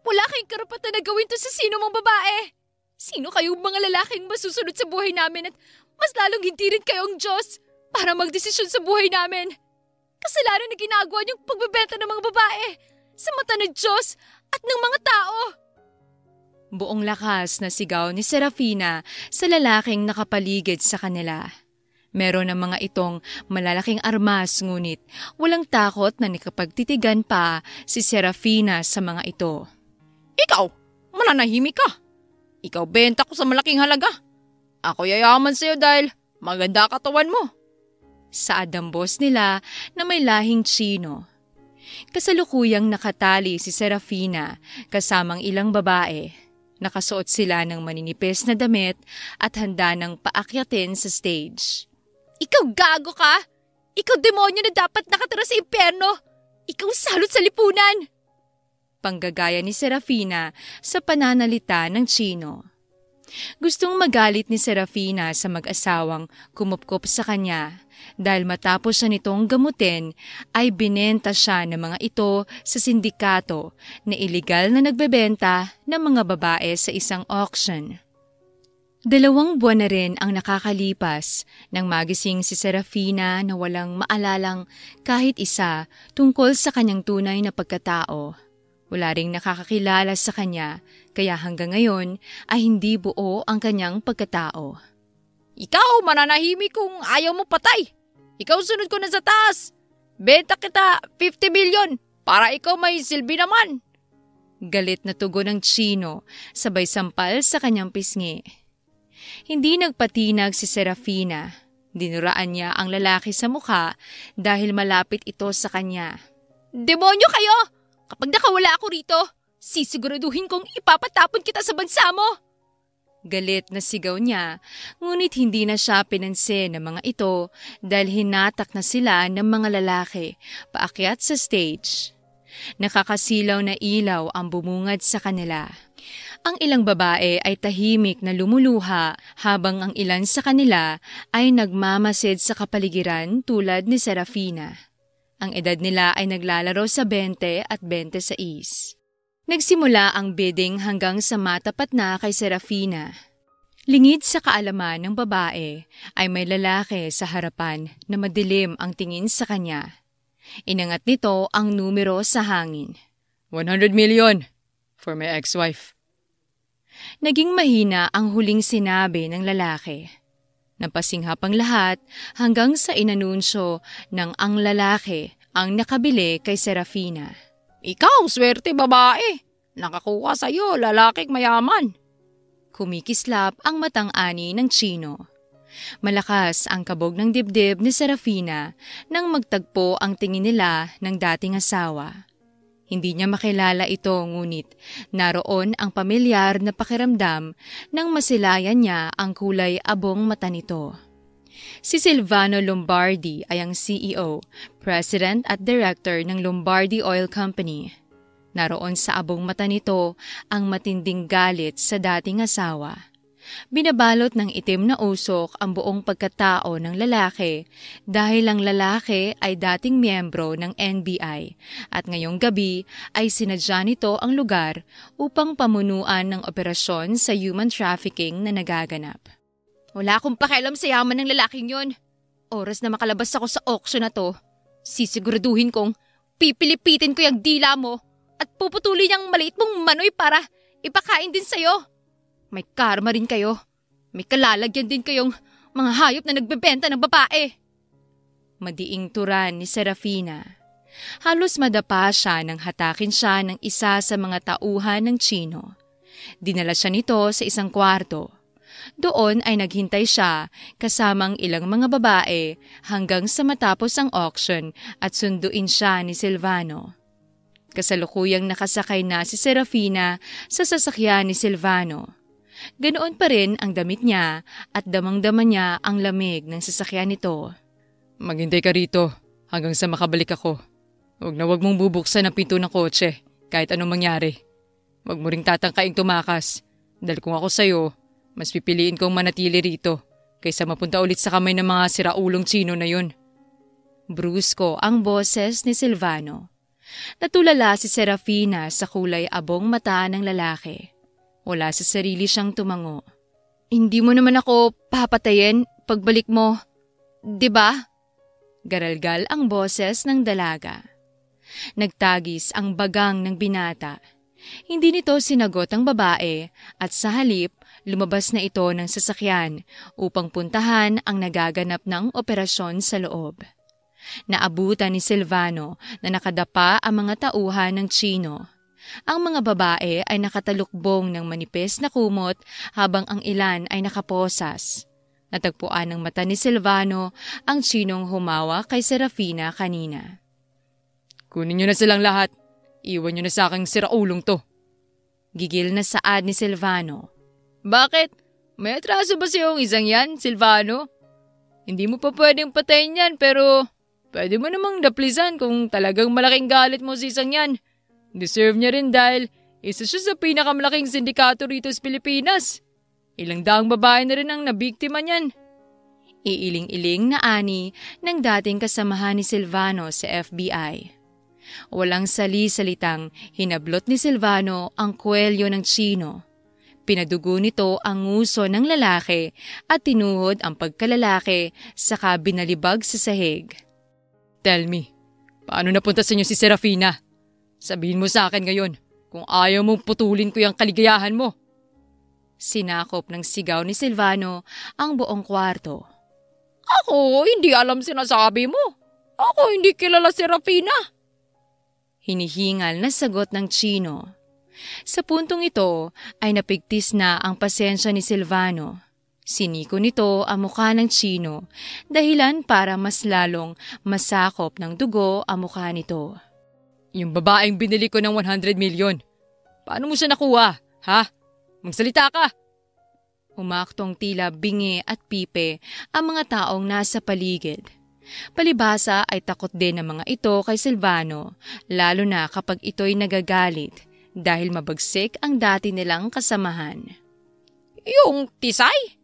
Wala kayong karapatan na gawin to sa sino mong babae. Sino kayong mga lalaking masusunod sa buhay namin at mas lalong hindi rin kayong Diyos para magdesisyon sa buhay namin. Kasalanan na ginagawa niyong pagbebenta ng mga babae sa mata ng Diyos at ng mga tao. Buong lakas na sigaw ni Serafina sa lalaking nakapaligid sa kanila. Meron ng mga itong malalaking armas ngunit walang takot na nakapagtitigan pa si Serafina sa mga ito. Ikaw, mananahimik ka. Ikaw benta ko sa malaking halaga. Ako yayaman sa'yo dahil maganda katawan mo. Saad ang boss nila na may lahing Tsino. Kasalukuyang nakatali si Serafina kasamang ilang babae. Nakasuot sila ng maninipis na damit at handa ng paakyatin sa stage. Ikaw gago ka? Ikaw demonyo na dapat nakatira sa impyerno. Ikaw salot sa lipunan. Panggagaya ni Serafina sa pananalita ng Tsino. Gustong magalit ni Serafina sa mag-asawang kumupkop sa kanya dahil matapos siya nitong gamutin ay binenta siya ng mga ito sa sindikato na iligal na nagbebenta ng mga babae sa isang auction. 2 buwan na rin ang nakakalipas nang magising si Serafina na walang maalalang kahit isa tungkol sa kanyang tunay na pagkatao. Wala ring nakakakilala sa kanya, kaya hanggang ngayon ay hindi buo ang kanyang pagkatao. Ikaw, mananahimik kung ayaw mo patay. Ikaw sunod ko na sa taas. Benta kita 50 million para ikaw may silbi naman. Galit na tugon ng Tsino, sabay sampal sa kanyang pisngi. Hindi nagpatinag si Serafina. Dinuraan niya ang lalaki sa mukha dahil malapit ito sa kanya. Demonyo kayo! Kapag nakawala ako rito, sisiguraduhin kong ipapatapon kita sa bansa mo. Galit na sigaw niya, ngunit hindi na siya pinansin ng mga ito dahil hinatak na sila ng mga lalaki paakyat sa stage. Nakakasilaw na ilaw ang bumungad sa kanila. Ang ilang babae ay tahimik na lumuluha habang ang ilan sa kanila ay nagmamasid sa kapaligiran tulad ni Serafina. Ang edad nila ay naglalaro sa 20 at 26. Nagsimula ang bidding hanggang sa matapat na kay Serafina. Lingid sa kaalaman ng babae ay may lalaki sa harapan na madilim ang tingin sa kanya. Inangat nito ang numero sa hangin. 100 million for my ex-wife. Naging mahina ang huling sinabi ng lalaki. Napasinghap ang lahat hanggang sa inanunsyo ng ang lalaki ang nakabili kay Serafina. Ikaw, swerte babae. Nakakuha sa'yo, lalaking mayaman. Kumikislap ang matang-ani ng Tsino. Malakas ang kabog ng dibdib ni Serafina nang magtagpo ang tingin nila ng dating asawa. Hindi niya makilala ito ngunit naroon ang pamilyar na pakiramdam nang masilayan niya ang kulay abong mata nito. Si Silvano Lombardi ay ang CEO, President at Director ng Lombardi Oil Company. Naroon sa abong mata nito ang matinding galit sa dating asawa. Binabalot ng itim na usok ang buong pagkatao ng lalaki dahil ang lalaki ay dating miyembro ng NBI at ngayong gabi ay sinadya nito ang lugar upang pamunuan ng operasyon sa human trafficking na nagaganap. Wala akong pakialam sa yaman ng lalaking yon. Oras na makalabas ako sa auction na to, sisiguraduhin kong pipilipitin ko yung dila mo at puputulin yung maliit mong manoy para ipakain din sa'yo. May karma rin kayo. May kalalagyan din kayong mga hayop na nagbebenta ng babae. Madiing turan ni Serafina. Halos madapa siya nang hatakin siya ng isa sa mga tauhan ng Tsino. Dinala siya nito sa isang kwarto. Doon ay naghintay siya kasamang ilang mga babae hanggang sa matapos ang auction at sunduin siya ni Silvano. Kasalukuyang nakasakay na si Serafina sa sasakyan ni Silvano. Ganoon pa rin ang damit niya at damang-dama niya ang lamig ng sasakyan nito. Maghintay ka rito hanggang sa makabalik ako. Huwag mong bubuksan ang pinto ng kotse kahit anong mangyari. Huwag mo ring tatangkaing tumakas dahil kung ako sa'yo, mas pipiliin kong manatili rito kaysa mapunta ulit sa kamay ng mga siraulong Tsino na yun. Brusko ang boses ni Silvano. Natulala si Serafina sa kulay abong mata ng lalaki. Wala sa sarili siyang tumango. Hindi mo naman ako papatayin pagbalik mo, 'di ba? Garalgal ang boses ng dalaga. Nagtagis ang bagang ng binata. Hindi nito sinagot ang babae at sa halip lumabas na ito ng sasakyan upang puntahan ang nagaganap ng operasyon sa loob. Naabutan ni Silvano na nakadapa ang mga tauhan ng Chino. Ang mga babae ay nakatalukbong ng manipis na kumot habang ang ilan ay nakaposas. Natagpuan ng mata ni Silvano ang Chinong humawa kay Serafina kanina. Kunin niyo na silang lahat. Iwan niyo na sa aking siraulong to. Gigil na saad ni Silvano. Bakit? May atraso ba siyong isang yan, Silvano? Hindi mo pa pwedeng patayin yan pero pwede mo namang daplisan kung talagang malaking galit mo sa isang yan. Deserve niya rin dahil isa siya sa pinakamalaking sindikato rito sa Pilipinas. Ilang daang babae na rin ang nabiktima niyan. Iiling-iling na ani ng dating kasamahan ni Silvano sa FBI. Walang sali-salitang hinablot ni Silvano ang kwelyo ng Chino. Pinadugo nito ang nguso ng lalaki at tinuhod ang pagkalalaki saka binalibag sa sahig. Tell me, paano napunta sa inyo si Serafina? Sabihin mo sa akin ngayon kung ayaw mong putulin ko yung kaligayahan mo. Sinakop ng sigaw ni Silvano ang buong kwarto. Ako, hindi alam sinasabi mo. Ako, hindi kilala si Serafina. Hinihingal na sagot ng Chino. Sa puntong ito ay napigtis na ang pasensya ni Silvano. Siniko nito ang mukha ng Chino, dahilan para mas lalong masakop ng dugo ang mukha nito. Yung babaeng binili ko ng 100 million. Paano mo siya nakuha, ha? Magsalita ka! Umaktong tila bingi at pipe ang mga taong nasa paligid. Palibhasa ay takot din ng mga ito kay Silvano, lalo na kapag ito'y nagagalit dahil mabagsik ang dati nilang kasamahan. Yung tisay?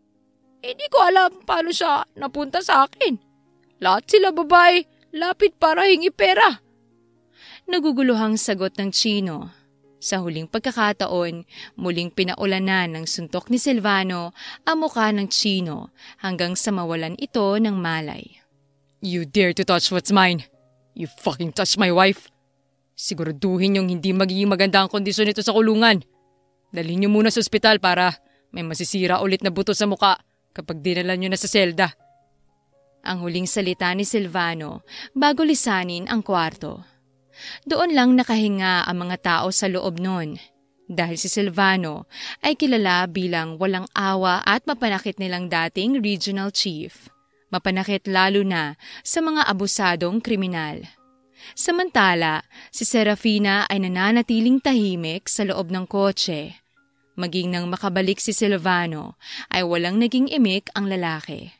Hindi ko alam paano siya napunta sa akin. Lahat sila babae, lapit para hingi pera. Naguguluhang sagot ng Chino. Sa huling pagkakataon, muling pinaulanan ng suntok ni Silvano ang mukha ng Chino hanggang sa mawalan ito ng malay. You dare to touch what's mine? You fucking touch my wife? Siguraduhin yung hindi magiging maganda ang kondisyon nito sa kulungan. Dalhin niyo muna sa ospital para may masisira ulit na buto sa muka kapag dinala niyo na sa selda. Ang huling salita ni Silvano bago lisanin ang kwarto. Doon lang nakahinga ang mga tao sa loob nun dahil si Silvano ay kilala bilang walang awa at mapanakit nilang dating regional chief. Mapanakit lalo na sa mga abusadong kriminal. Samantala, si Serafina ay nananatiling tahimik sa loob ng kotse. Maging nang makabalik si Silvano ay walang naging imik ang lalaki.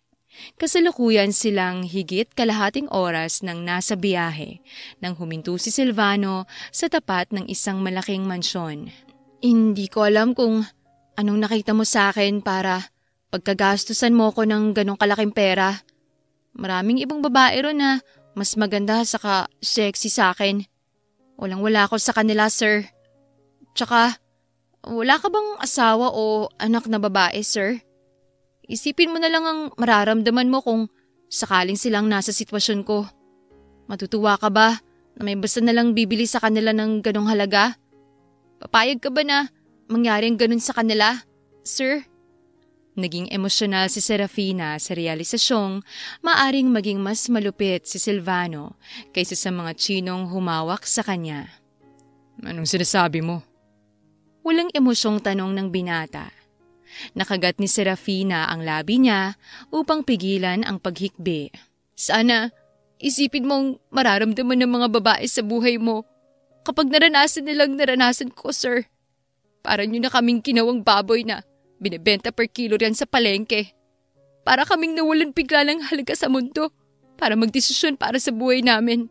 Kasalukuyan silang higit kalahating oras nang nasa biyahe nang huminto si Silvano sa tapat ng isang malaking mansyon. Hindi ko alam kung anong nakita mo sa akin para pagkagastusan mo ko ng ganong kalaking pera. Maraming ibang babae ron na mas maganda saka sexy sa akin. Walang-wala ako sa kanila, sir. Tsaka, wala ka bang asawa o anak na babae, sir? Isipin mo na lang ang mararamdaman mo kung sakaling silang nasa sitwasyon ko. Matutuwa ka ba na may basta na lang bibili sa kanila ng ganong halaga? Papayag ka ba na mangyari ang ganon sa kanila, sir? Naging emosyonal si Serafina sa realisasyong maaring maging mas malupit si Silvano kaysa sa mga Chinong humawak sa kanya. Anong sinasabi mo? Walang emosyong tanong ng binata. Nakagat ni Serafina ang labi niya upang pigilan ang paghikbi. Sana isipin mong mararamdaman ng mga babae sa buhay mo kapag naranasan nilang naranasan ko, sir. Para nyo na kaming kinawang baboy na binebenta per kilo riyan sa palengke. Para kaming nawalan bigla ng halaga sa mundo para magdesisyon para sa buhay namin.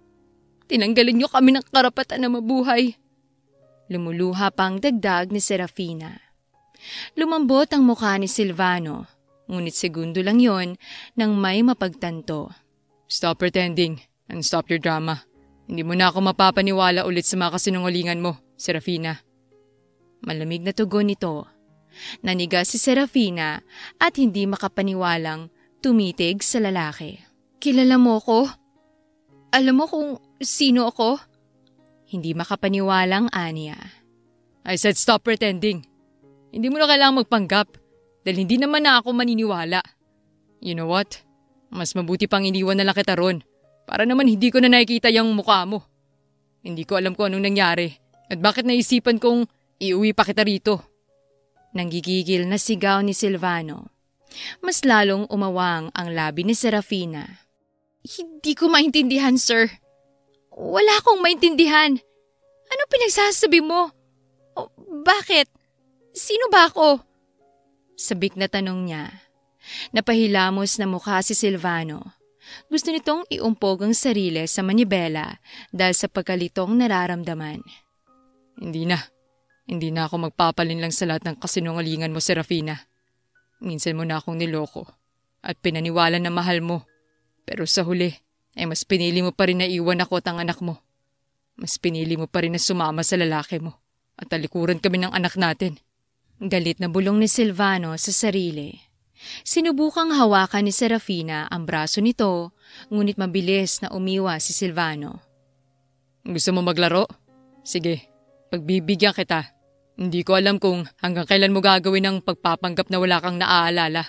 Tinanggalin niyo kami ng karapatan na mabuhay. Lumuluha pang dagdag ni Serafina. Lumambot ang mukha ni Silvano, ngunit segundo lang yon nang may mapagtanto. Stop pretending and stop your drama. Hindi mo na ako mapapaniwala ulit sa mga kasinungalingan mo, Serafina. Malamig na tugon nito. Naniga si Serafina at hindi makapaniwalang tumitig sa lalaki. Kilala mo ko? Alam mo kung sino ako? Hindi makapaniwalang Anya. I said stop pretending. Hindi mo na kailangang magpanggap dahil hindi naman na ako maniniwala. You know what? Mas mabuti pang iniwan na lang kita ron para naman hindi ko na nakikita yung mukha mo. Hindi ko alam kung anong nangyari at bakit naisipan kong iuwi pa kita rito. Nanggigigil na sigaw ni Silvano. Mas lalong umawang ang labi ni Serafina. Hindi ko maintindihan, sir. Wala akong maintindihan. Ano pinagsasabi mo? O, bakit? Sino ba ako? Sabik na tanong niya. Napahilamos na mukha si Silvano. Gusto nitong iumpog ang sarili sa manibela dahil sa pagkalitong nararamdaman. Hindi na ako magpapalin lang sa lahat ng kasinungalingan mo, Serafina. Minsan mo na akong niloko at pinaniwala na mahal mo. Pero sa huli, ay mas pinili mo pa rin na iwan ako at ang anak mo. Mas pinili mo pa rin na sumama sa lalaki mo at talikuran kami ng anak natin. Galit na bulong ni Silvano sa sarili. Sinubukang hawakan ni Serafina ang braso nito, ngunit mabilis na umiwas si Silvano. Gusto mo maglaro? Sige, pagbibigyan kita. Hindi ko alam kung hanggang kailan mo gagawin ang pagpapanggap na wala kang naaalala.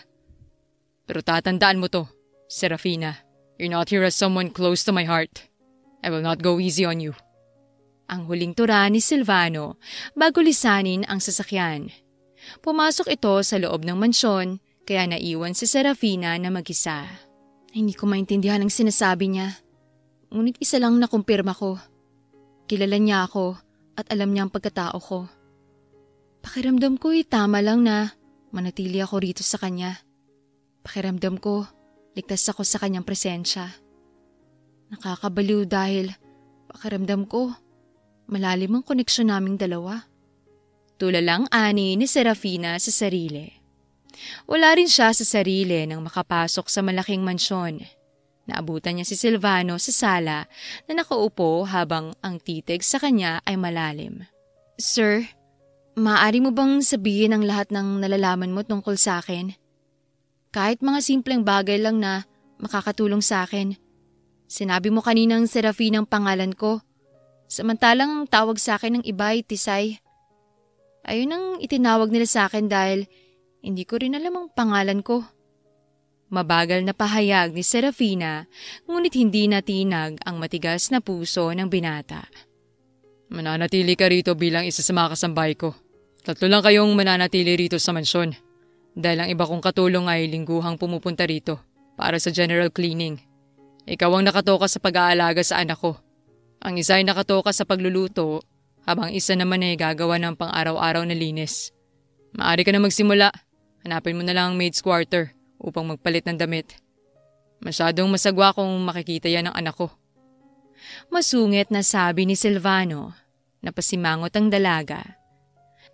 Pero tatandaan mo to, Serafina. You're not here as someone close to my heart. I will not go easy on you. Ang huling tura ni Silvano bago lisanin ang sasakyan. Pumasok ito sa loob ng mansyon kaya naiwan si Serafina na mag-isa. Hindi ko maintindihan ang sinasabi niya. Ngunit isa lang nakumpirma ko. Kilala niya ako at alam niya ang pagkatao ko. Pakiramdam ko'y tama lang na manatili ako rito sa kanya. Pakiramdam ko, ligtas ako sa kanyang presensya. Nakakabaliw dahil pakiramdam ko, malalim ang koneksyon naming dalawa. Tulalang ani ni Serafina sa sarili. Wala rin siya sa sarili nang makapasok sa malaking mansyon. Naabutan niya si Silvano sa sala na nakaupo habang ang titig sa kanya ay malalim. Sir, maaari mo bang sabihin ang lahat ng nalalaman mo tungkol sa akin? Kahit mga simpleng bagay lang na makakatulong sa akin. Sinabi mo kaninang Serafina ang pangalan ko. Samantalang ang tawag sa akin ng iba ay Tisay. Ayun ang itinawag nila sa akin dahil hindi ko rin alam ang pangalan ko. Mabagal na pahayag ni Serafina, ngunit hindi natinag ang matigas na puso ng binata. Mananatili ka rito bilang isa sa mga kasambahay ko. 3 lang kayong mananatili rito sa mansyon. Dahil ang iba kong katulong ay lingguhang pumupunta rito para sa general cleaning. Ikaw ang nakatoka sa pag-aalaga sa anak ko. Ang isa ay nakatoka sa pagluluto, habang isa naman ay gagawa ng pang-araw-araw na linis. Maaari ka na magsimula. Hanapin mo na lang ang maid's quarter upang magpalit ng damit. Masyadong masagwa kung makikita yan ng anak ko. Masungit na sabi ni Silvano. Napasimangot ang dalaga.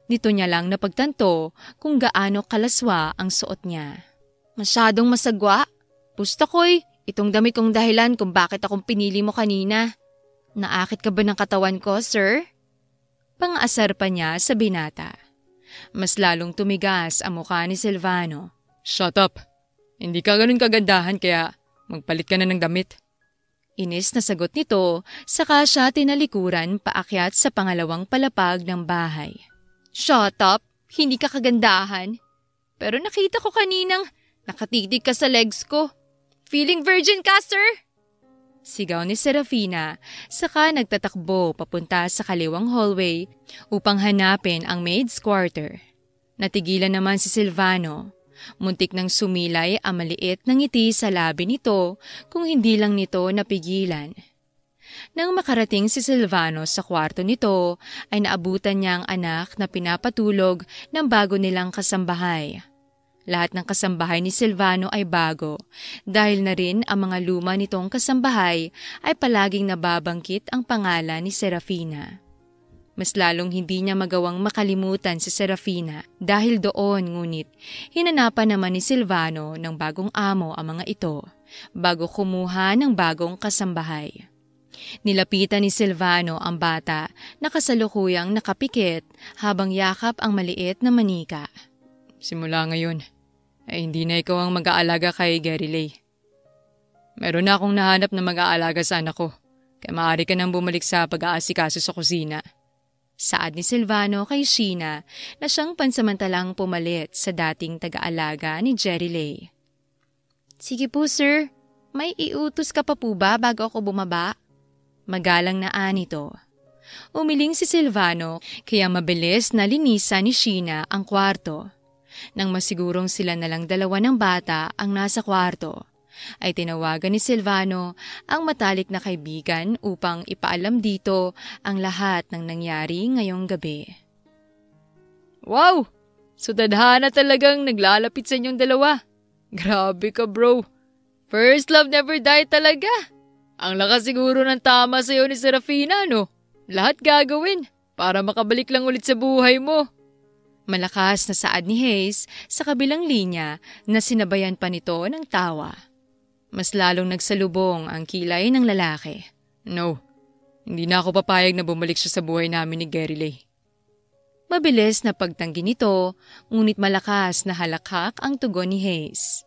Nito niya lang napagtanto kung gaano kalaswa ang suot niya. Masyadong masagwa? Pusta ko'y itong damit kong dahilan kung bakit akong pinili mo kanina. Naakit ka ba ng katawan ko, sir? Pang-asar pa niya sa binata. Mas lalong tumigas ang mukha ni Silvano. Shut up! Hindi ka ganun kagandahan kaya magpalit ka na ng damit. Inis na sagot nito, saka siya tinalikuran paakyat sa pangalawang palapag ng bahay. Shut up! Hindi ka kagandahan. Pero nakita ko kaninang nakatitig ka sa legs ko. Feeling virgin ka, sir? Sigaw ni Serafina, saka nagtatakbo papunta sa kaliwang hallway upang hanapin ang maid's quarter. Natigilan naman si Silvano. Muntik nang sumilay ang maliit na ngiti sa labi nito kung hindi lang nito napigilan. Nang makarating si Silvano sa kwarto nito, ay naabutan niya ang anak na pinapatulog ng bago nilang kasambahay. Lahat ng kasambahay ni Silvano ay bago, dahil na rin ang mga luma nitong kasambahay ay palaging nababangkit ang pangalan ni Serafina. Mas lalong hindi niya magawang makalimutan si Serafina dahil doon, ngunit hinanapan naman ni Silvano ng bagong amo ang mga ito bago kumuha ng bagong kasambahay. Nilapitan ni Silvano ang bata na kasalukuyang nakapikit habang yakap ang maliit na manika. Simula ngayon, ay hindi na ikaw ang mag-aalaga kay Gerilei. Meron na akong nahanap na mag-aalaga sa anak ko, kaya maaari ka nang bumalik sa pag-aasikaso sa kusina. Saad ni Silvano kay Sheena na siyang pansamantalang pumalit sa dating taga-alaga ni Gerilei. Sige po sir, may iutos ka pa po ba bago ako bumaba? Magalang na anito. Umiling si Silvano kaya mabilis na linisan ni Sheena ang kwarto. Nang masigurong sila na lang dalawa ng bata ang nasa kwarto, ay tinawagan ni Silvano ang matalik na kaibigan upang ipaalam dito ang lahat ng nangyari ngayong gabi. Wow! So tadhana talagang naglalapit sa inyong dalawa. Grabe ka bro. First love never die talaga. Ang lakas siguro ng tama sa'yo ni Serafina, no? Lahat gagawin para makabalik lang ulit sa buhay mo. Malakas na saad ni Hayes sa kabilang linya na sinabayan pa nito ng tawa. Mas lalong nagsalubong ang kilay ng lalaki. No, hindi na ako papayag na bumalik siya sa buhay namin ni Gerilei. Mabilis na pagtanggi nito, ngunit malakas na halakhak ang tugon ni Hayes.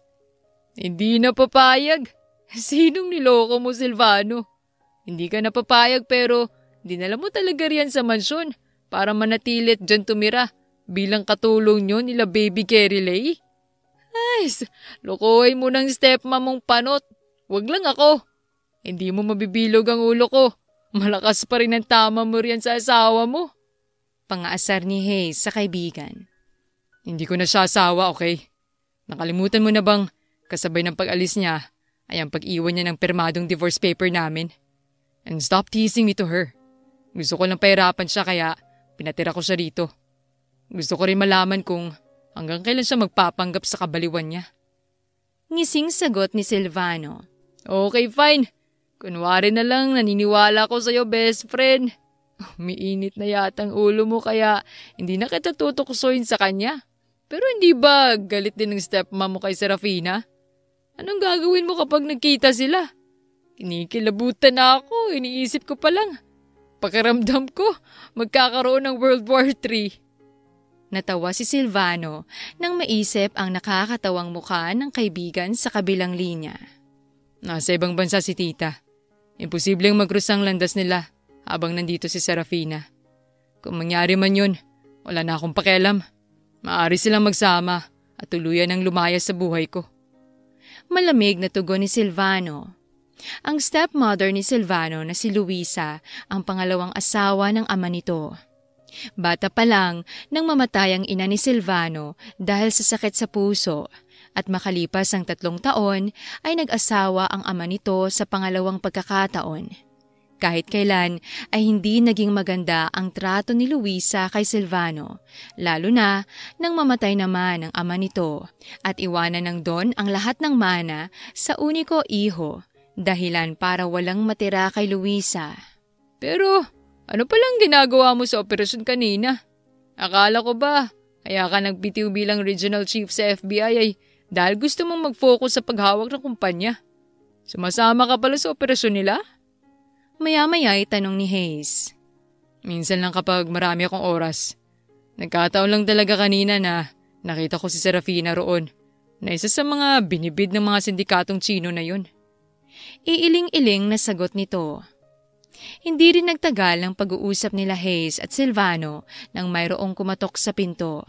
Hindi na papayag. Sinong niloko mo, Silvano? Hindi ka napapayag pero dinala mo talaga riyan sa mansyon para manatilit dyan tumira bilang katulong nyo nila baby Gerilei. Ay, lukuhin mo ng stepmom mong panot. Wag lang ako. Hindi mo mabibilog ang ulo ko. Malakas pa rin ang tama mo riyan sa asawa mo. Pangaasar ni Hayes sa kaibigan. Hindi ko na siya asawa, okay? Nakalimutan mo na bang kasabay ng pag-alis niya ay ang pag-iwan niya ng permadong divorce paper namin? And stop teasing me to her. Gusto ko lang pahirapan siya kaya pinatira ko siya rito. Gusto ko rin malaman kung hanggang kailan siya magpapanggap sa kabaliwan niya. Ngising sagot ni Silvano. Okay, fine. Kunwari na lang naniniwala ko sa'yo, best friend. Umiinit na yata ang ulo mo kaya hindi na kita tutuksoin sa kanya. Pero hindi ba galit din ng stepmom mo kay Serafina? Anong gagawin mo kapag nagkita sila? Kinikilabutan na ako, iniisip ko pa lang. Pakiramdam ko, magkakaroon ng World War III. Natawa si Silvano nang maisip ang nakakatawang mukha ng kaibigan sa kabilang linya. Nasa ibang bansa si tita. Imposibleng magrusang landas nila habang nandito si Serafina. Kung mangyari man yun, wala na akong pakialam. Maaari silang magsama at tuluyan ang lumaya sa buhay ko. Malamig na tugon ni Silvano. Ang stepmother ni Silvano na si Luisa ang pangalawang asawa ng ama nito. Bata pa lang nang mamatay ang ina ni Silvano dahil sa sakit sa puso at makalipas ang 3 taon ay nag-asawa ang ama nito sa pangalawang pagkakataon. Kahit kailan ay hindi naging maganda ang trato ni Luisa kay Silvano, lalo na nang mamatay naman ang ama nito at iwanan ng Don ang lahat ng mana sa uniko iho, dahilan para walang matira kay Luisa. Pero ano palang ginagawa mo sa operasyon kanina? Akala ko ba kaya ka nagbitiw bilang regional chief sa FBI ay dahil gusto mong mag-focus sa paghawak ng kumpanya? Sumasama ka pala sa operasyon nila? Maya-maya ay tanong ni Hayes. Minsan lang kapag marami akong oras. Nagkataon lang talaga kanina na nakita ko si Serafina roon na isa sa mga binibid ng mga sindikatong Chino na yun. Iiling-iling na sagot nito. Hindi rin nagtagal ang pag-uusap nila Hayes at Silvano nang mayroong kumatok sa pinto.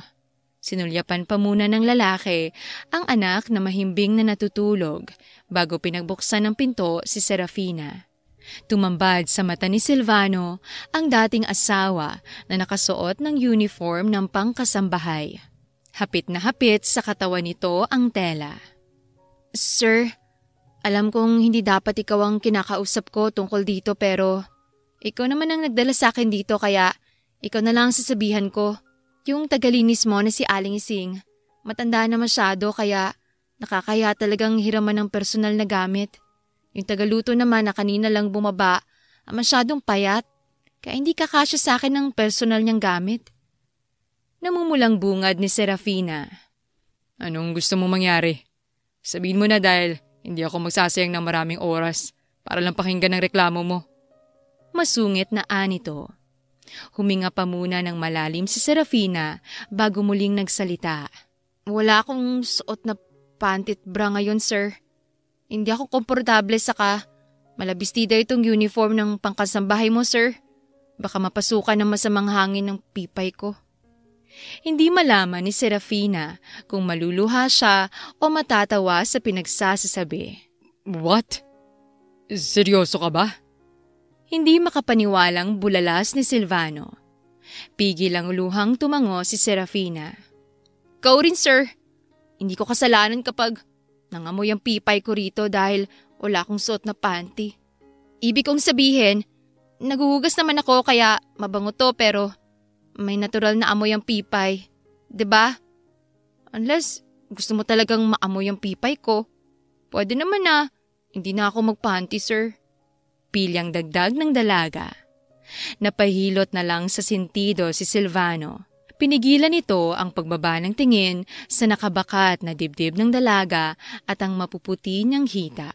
Sinulyapan pa muna ng lalaki ang anak na mahimbing na natutulog bago pinagbuksan ng pinto si Serafina. Tumambad sa mata ni Silvano ang dating asawa na nakasuot ng uniform ng pangkasambahay. Hapit na hapit sa katawan nito ang tela. Sir, alam kong hindi dapat ikaw ang kinakausap ko tungkol dito pero ikaw naman ang nagdala sa akin dito kaya ikaw na lang sasabihan ko. Yung tagalinis mo na si Aling Ising, matanda na masyado kaya nakakaya talagang hiraman ng personal na gamit. Yung tagaluto naman na kanina lang bumaba, masyadong payat, kaya hindi kakasya sa akin ng personal niyang gamit. Namumulang bungad ni Serafina. Anong gusto mong mangyari? Sabihin mo na dahil hindi ako magsasayang ng maraming oras para lang pakinggan ang reklamo mo. Masungit na anito. Huminga pa muna ng malalim si Serafina bago muling nagsalita. Wala akong suot na panty at bra ngayon, sir. Hindi ako komportable saka malabistida itong uniform ng pangkasambahay mo, sir. Baka mapasukan ng masamang hangin ng pipay ko. Hindi malaman ni Serafina kung maluluha siya o matatawa sa pinagsasasabi. What? Seryoso ka ba? Hindi makapaniwalang bulalas ni Silvano. Pigil ang luhang tumango si Serafina. Ikaw rin, sir. Hindi ko kasalanan kapag nangamoy ang pipay ko rito dahil wala akong suot na panty. Ibig kong sabihin, naguhugas naman ako kaya mabango to pero may natural na amoy ang pipay. 'Di ba? Unless gusto mo talagang maamoy ang pipay ko. Pwede naman na hindi na ako magpanty, sir. Pilyang dagdag ng dalaga. Napahilot na lang sa sentido si Silvano. Pinigilan nito ang pagbaba ng tingin sa nakabakat na dibdib ng dalaga at ang mapuputi niyang hita.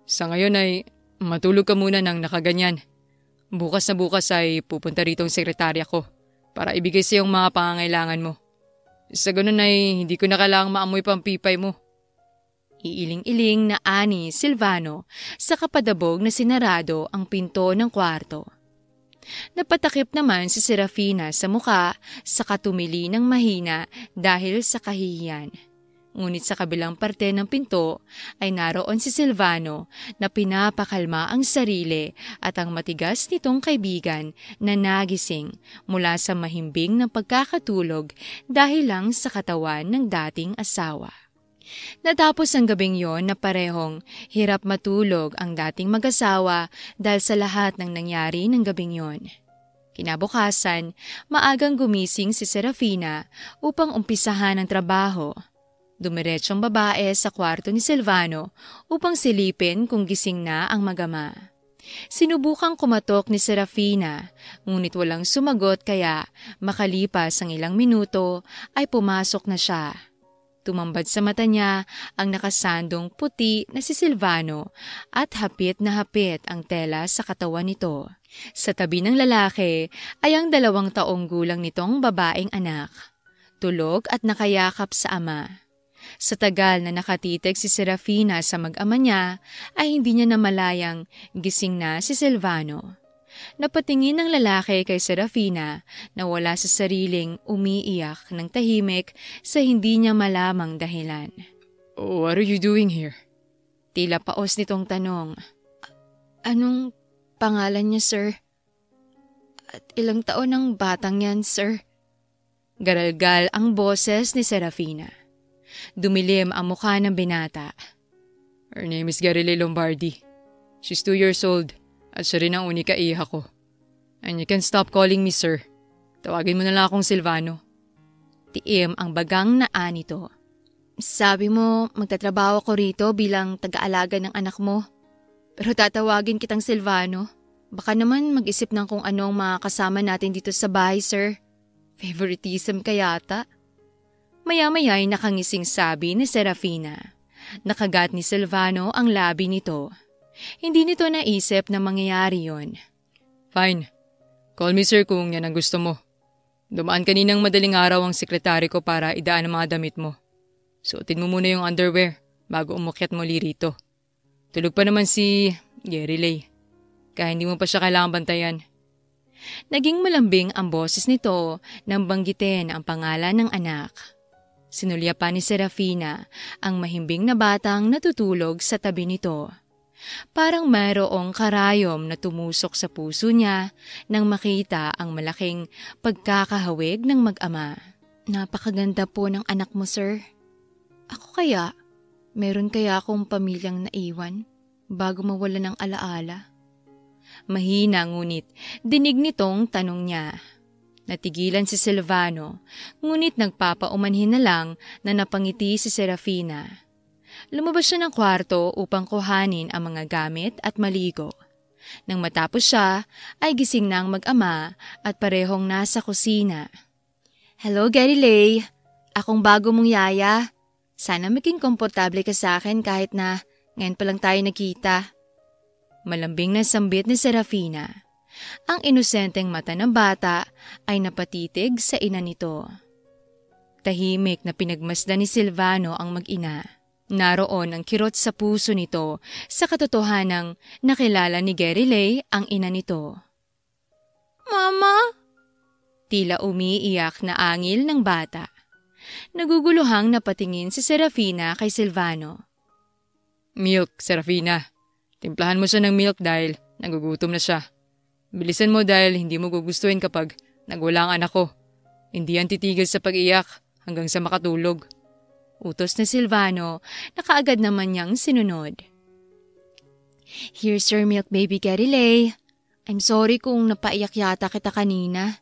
Sa ngayon ay matulog ka muna ng nakaganyan. Bukas na bukas ay pupunta rito ang sekretarya ko para ibigay sa iyong mga pangangailangan mo. Sa ganun ay hindi ko na kailangang maamoy pa ang pipay mo. Iiling-iling na ani Silvano sa kapadabog na sinarado ang pinto ng kwarto. Napatakip naman si Serafina sa muka sa katumili ng mahina dahil sa kahihiyan. Ngunit sa kabilang parte ng pinto ay naroon si Silvano na pinapakalma ang sarili at ang matigas nitong kaibigan na nagising mula sa mahimbing ng pagkakatulog dahil lang sa katawan ng dating asawa. Natapos ang gabing yon na parehong hirap matulog ang dating mag-asawa dahil sa lahat ng nangyari ng gabing yon. Kinabukasan, maagang gumising si Serafina upang umpisahan ang trabaho. Dumiretsong babae sa kwarto ni Silvano upang silipin kung gising na ang mag-ama. Sinubukang kumatok ni Serafina, ngunit walang sumagot kaya makalipas ang ilang minuto ay pumasok na siya. Tumambad sa mata niya ang nakasandong puti na si Silvano at hapit na hapit ang tela sa katawan nito. Sa tabi ng lalaki ay ang 2 taong gulang nitong babaeng anak. Tulog at nakayakap sa ama. Sa tagal na nakatitig si Serafina sa mag-ama niya ay hindi niya namalayang gising na si Silvano. Napatingin ng lalaki kay Serafina na wala sa sariling umiiyak ng tahimik sa hindi niya malamang dahilan. What are you doing here? Tila paos nitong tanong. Anong pangalan niya, sir? At ilang taon ang batang yan, sir? Garalgal ang boses ni Serafina. Dumilim ang mukha ng binata. Her name is Garile Lombardi. She's 2 years old. At siya rin ang unika iha ko. And you can stop calling me sir. Tawagin mo na lang akong Silvano. Tiim ang bagang na anito. Sabi mo, magtatrabaho ko rito bilang taga-alaga ng anak mo. Pero tatawagin kitang Silvano. Baka naman mag-isip ng kung anong makakasama natin dito sa bahay, sir. Favoritism ka yata. Maya-maya'y nakangising sabi ni Serafina. Nakagat ni Silvano ang labi nito. Hindi nito naisip na mangyayari yon. Fine. Call me sir kung yan ang gusto mo. Dumaan kaninang madaling araw ang sekretary ko para idaan ang mga damit mo. Suotin mo muna yung underwear bago umukyat muli rito. Tulog pa naman si Garile. Kaya hindi mo pa siya kailangang bantayan. Naging malambing ang boses nito nang banggitin ang pangalan ng anak. Sinulya pa ni Serafina ang mahimbing na batang natutulog sa tabi nito. Parang mayroong karayom na tumusok sa puso niya nang makita ang malaking pagkakahawig ng mag-ama. Napakaganda po ng anak mo, sir. Ako kaya, meron kaya akong pamilyang naiwan bago mawala ng alaala? Mahina ngunit dinig nitong tanong niya. Natigilan si Silvano, ngunit nagpapaumanhin na lang na napangiti si Serafina. Lumabas siya ng kwarto upang kuhanin ang mga gamit at maligo. Nang matapos siya, ay gising na ang mag-ama at parehong nasa kusina. Hello, Garile. Akong bago mong yaya. Sana maging komportable ka sa akin kahit na ngayon pa lang tayo nakita. Malambing na sambit ni Serafina. Ang inosenteng mata ng bata ay napatitig sa ina nito. Tahimik na pinagmasdan ni Silvano ang mag-ina. Naroon ang kirot sa puso nito sa katotohanang nakilala ni Gerilei ang ina nito. Mama? Tila umiiyak na angil ng bata. Naguguluhang napatingin si Serafina kay Silvano. Milk, Serafina. Timplahan mo siya ng milk dahil nagugutom na siya. Bilisan mo dahil hindi mo gugustuhin kapag nagwala ang anak ko. Hindi yan titigil sa pag-iyak hanggang sa makatulog. Utos ni Silvano na kaagad naman niyang sinunod. Here's your milk, baby Gerilei. I'm sorry kung napaiyak yata kita kanina.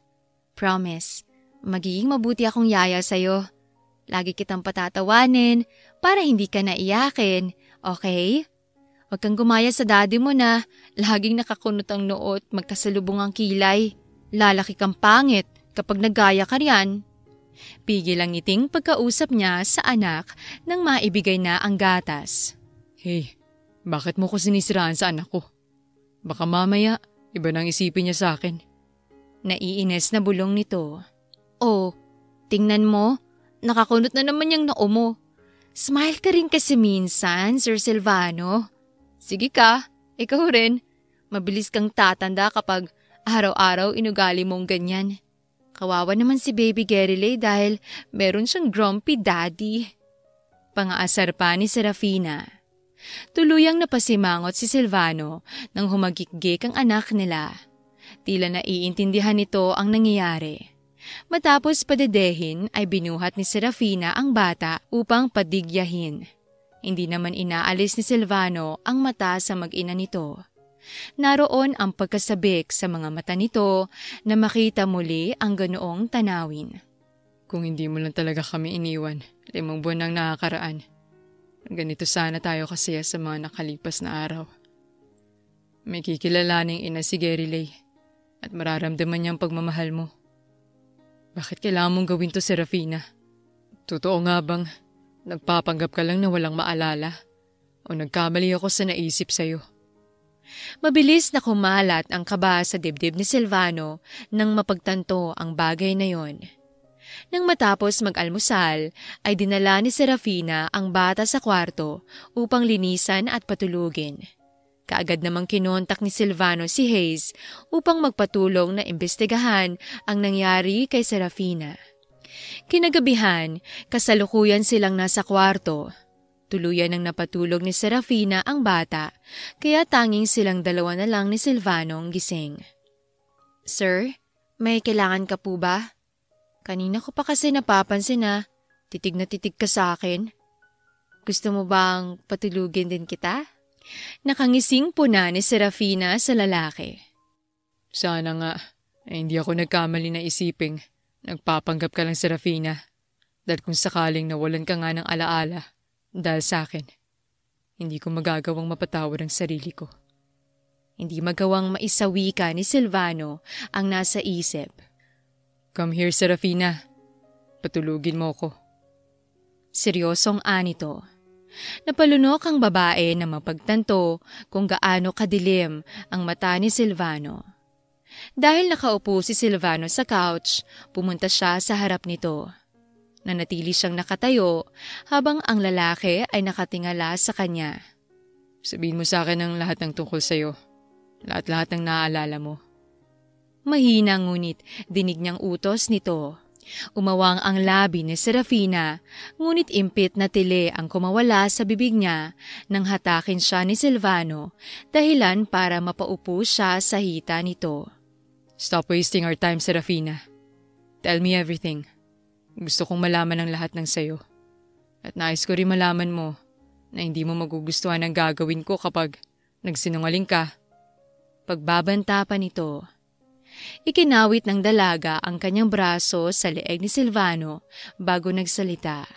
Promise, magiging mabuti akong yaya sa'yo. Lagi kitang patatawanin para hindi ka naiyakin, okay? Huwag kang gumaya sa daddy mo na laging nakakunot ang noo at magkasalubong ang kilay. Lalaki kang pangit kapag naggaya ka riyan. Pigil ang ngiting pagkausap niya sa anak nang maibigay na ang gatas. Hey, bakit mo ko sinisiraan sa anak ko? Baka mamaya, iba nang isipin niya sa akin. Naiinis na bulong nito. Oh, tingnan mo, nakakunot na naman yung noo mo. Smile ka rin kasi minsan, Sir Silvano. Sige ka, ikaw rin. Mabilis kang tatanda kapag araw-araw inugali mong ganyan. Kawawa naman si Baby Gerilei dahil meron siyang grumpy daddy. Pangaasar pa ni Serafina. Tuluyang napasimangot si Silvano nang humagikgik ang anak nila. Tila naiintindihan nito ang nangyayari. Matapos padedehin ay binuhat ni Serafina ang bata upang padigyahin. Hindi naman inaalis ni Silvano ang mata sa mag-ina nito. Naroon ang pagkasabik sa mga mata nito na makita muli ang ganoong tanawin. Kung hindi mo lang talaga kami iniwan, 5 buwan nang nakakaraan. Ganito sana tayo kasi sa mga nakalipas na araw. May kikilalaning ina si Gerilei at mararamdaman niya ang pagmamahal mo. Bakit kailangan mong gawin to, Serafina? Totoo nga bang nagpapanggap ka lang na walang maalala? O nagkamali ako sa naisip sa'yo? Mabilis na kumalat ang kaba sa dibdib ni Silvano nang mapagtanto ang bagay na yon. Nang matapos mag-almusal, ay dinala ni Serafina ang bata sa kwarto upang linisan at patulugin. Kaagad namang kinontak ni Silvano si Hayes upang magpatulong na imbestigahan ang nangyari kay Serafina. Kinagabihan, kasalukuyan silang nasa kwarto. Tuluyan nang napatulog ni Serafina ang bata, kaya tanging silang dalawa na lang ni Silvano ang gising. Sir, may kailangan ka po ba? Kanina ko pa kasi napapansin na titig ka sa akin. Gusto mo bang patulugin din kita? Nakangising po na ni Serafina sa lalaki. Sana nga ay hindi ako nagkamali na isiping nagpapanggap ka lang, Serafina. Dahil kung sakaling nawalan ka nga ng alaala dahil sa akin, hindi ko magagawang mapatawad ang sarili ko. Hindi magawang maisawi ka ni Silvano ang nasa isip. Come here, Serafina. Patulugin mo ko. Seryosong anito. Napalunok ang babae na mapagtanto kung gaano kadilim ang mata ni Silvano. Dahil nakaupo si Silvano sa couch, pumunta siya sa harap nito. Nanatili siyang nakatayo habang ang lalaki ay nakatingala sa kanya. Sabihin mo sa akin ang lahat ng tungkol sa'yo. Lahat-lahat ng naaalala mo. Mahina ngunit dinig niyang utos nito. Umawang ang labi ni Serafina, ngunit impit na tili ang kumawala sa bibig niya nang hatakin siya ni Silvano, dahilan para mapaupo siya sa hita nito. Stop wasting our time, Serafina. Tell me everything. Gusto kong malaman ang lahat ng sayo. At nais ko rin malaman mo na hindi mo magugustuhan ang gagawin ko kapag nagsinungaling ka. Pagbabanta pa nito. Ikinawit ng dalaga ang kanyang braso sa leeg ni Silvano bago nagsalita.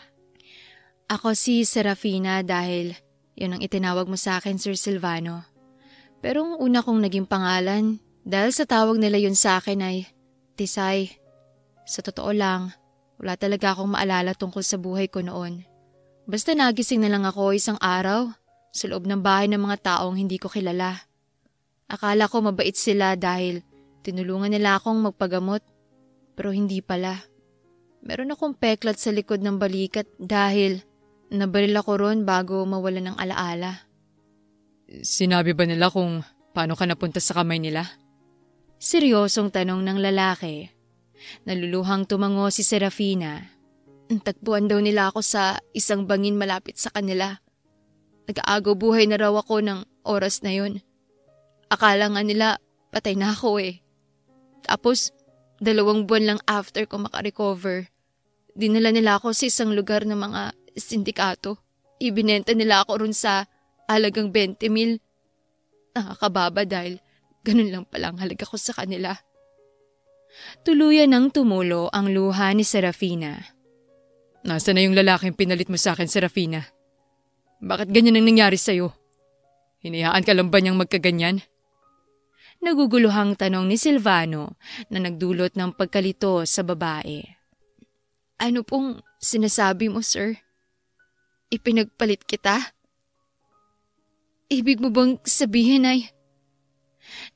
Ako si Serafina dahil yun ang itinawag mo sa akin, Sir Silvano. Pero ang una kong naging pangalan dahil sa tawag nila yun sa akin ay Tisay. Sa totoo lang, wala talaga akong maalala tungkol sa buhay ko noon. Basta nagising na lang ako isang araw sa loob ng bahay ng mga taong hindi ko kilala. Akala ko mabait sila dahil Tinulungan nila akong magpagamot, pero hindi pala. Meron akong peklat sa likod ng balikat dahil nabaril ako ron bago mawala ng alaala. Sinabi ba nila kung paano ka napunta sa kamay nila? Seryosong tanong ng lalaki. Naluluhang tumango si Serafina. Tagpuan daw nila ako sa isang bangin malapit sa kanila. Nag-aagaw buhay na raw ako ng oras na yun. Akala nga nila patay na ako eh. Tapos 2 buwan lang after ko makarecover, dinala nila ako sa isang lugar ng mga sindikato. Ibinenta nila ako ron sa halagang 20,000. Nakakababa dahil ganun lang palang halaga ko sa kanila. Tuluyan nang tumulo ang luha ni Serafina. Nasaan na yung lalaking pinalit mo sa akin, Serafina? Bakit ganyan ang nangyari sa'yo? Hinayaan ka lang ba niyang magkaganyan? Naguguluhang tanong ni Silvano na nagdulot ng pagkalito sa babae. Ano pong sinasabi mo, sir? Ipinagpalit kita? Ibig mo bang sabihin ay...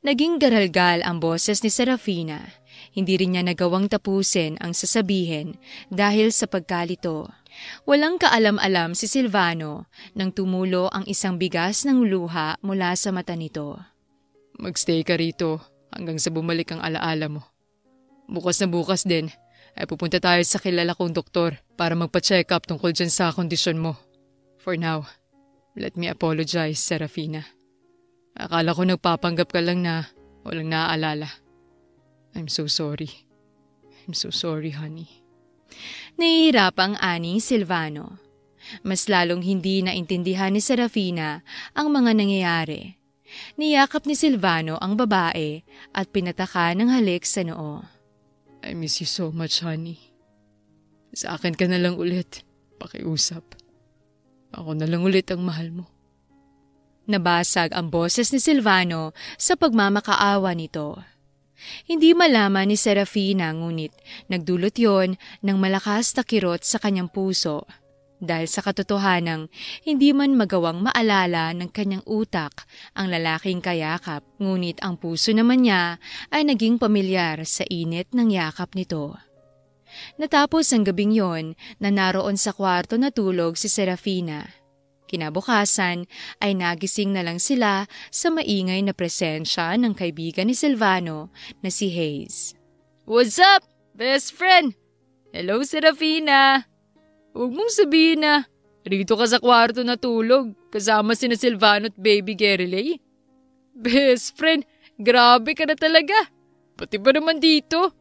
Naging garalgal ang boses ni Serafina. Hindi rin niya nagawang tapusin ang sasabihin dahil sa pagkalito. Walang kaalam-alam si Silvano nang tumulo ang isang bigas ng luha mula sa mata nito. Magstay ka rito hanggang sa bumalik ang alaala mo. Bukas na bukas din ay pupunta tayo sa kilala kong doktor para magpa-check up tungkol dyan sa kondisyon mo. For now, let me apologize, Serafina. Akala ko nagpapanggap ka lang na walang naaalala. I'm so sorry. I'm so sorry, honey. Nahihirapang ani Silvano. Mas lalong hindi naintindihan ni Serafina ang mga nangyayari. Niyakap ni Silvano ang babae at pinataka ng halik sa noo. I miss you so much, honey. Sa akin ka na lang ulit. Pakiusap. Ako na lang ulit ang mahal mo. Nabasag ang boses ni Silvano sa pagmamakaawa nito. Hindi malaman ni Serafina ngunit nagdulot yon ng malakas na kirot sa kanyang puso. Dahil sa katotohanang hindi man magawang maalala ng kanyang utak ang lalaking kayakap, ngunit ang puso naman niya ay naging pamilyar sa init ng yakap nito. Natapos ang gabing yon na naroon sa kwarto na tulog si Serafina. Kinabukasan ay nagising na lang sila sa maingay na presensya ng kaibigan ni Silvano na si Hayes. What's up, best friend? Hello, Serafina! Huwag mong sabihin na rito ka sa kwarto na tulog kasama sina Silvano at baby Gerilay. Best friend, grabe ka na talaga. Pati ba naman dito?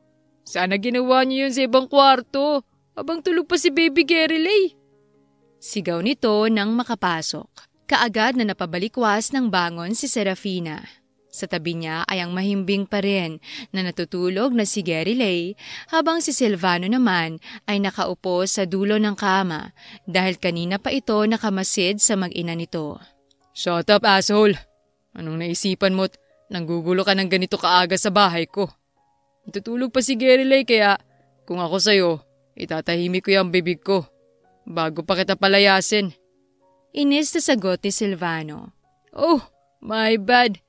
Sana ginawa niyo yun sa ibang kwarto habang tulog pa si baby Gerilay. Sigaw nito nang makapasok. Kaagad na napabalikwas ng bangon si Serafina. Sa tabi niya ay ang mahimbing pa rin na natutulog na si Gerilay habang si Silvano naman ay nakaupo sa dulo ng kama dahil kanina pa ito nakamasid sa mag-ina nito. Shut up, asshole! Anong naisipan mo't nanggugulo ka ng ganito kaaga sa bahay ko? Natutulog pa si Gerilay kaya kung ako sa'yo, itatahimik ko yung bibig ko bago pa kita palayasin. Inis na sagot ni Silvano. Oh, my bad.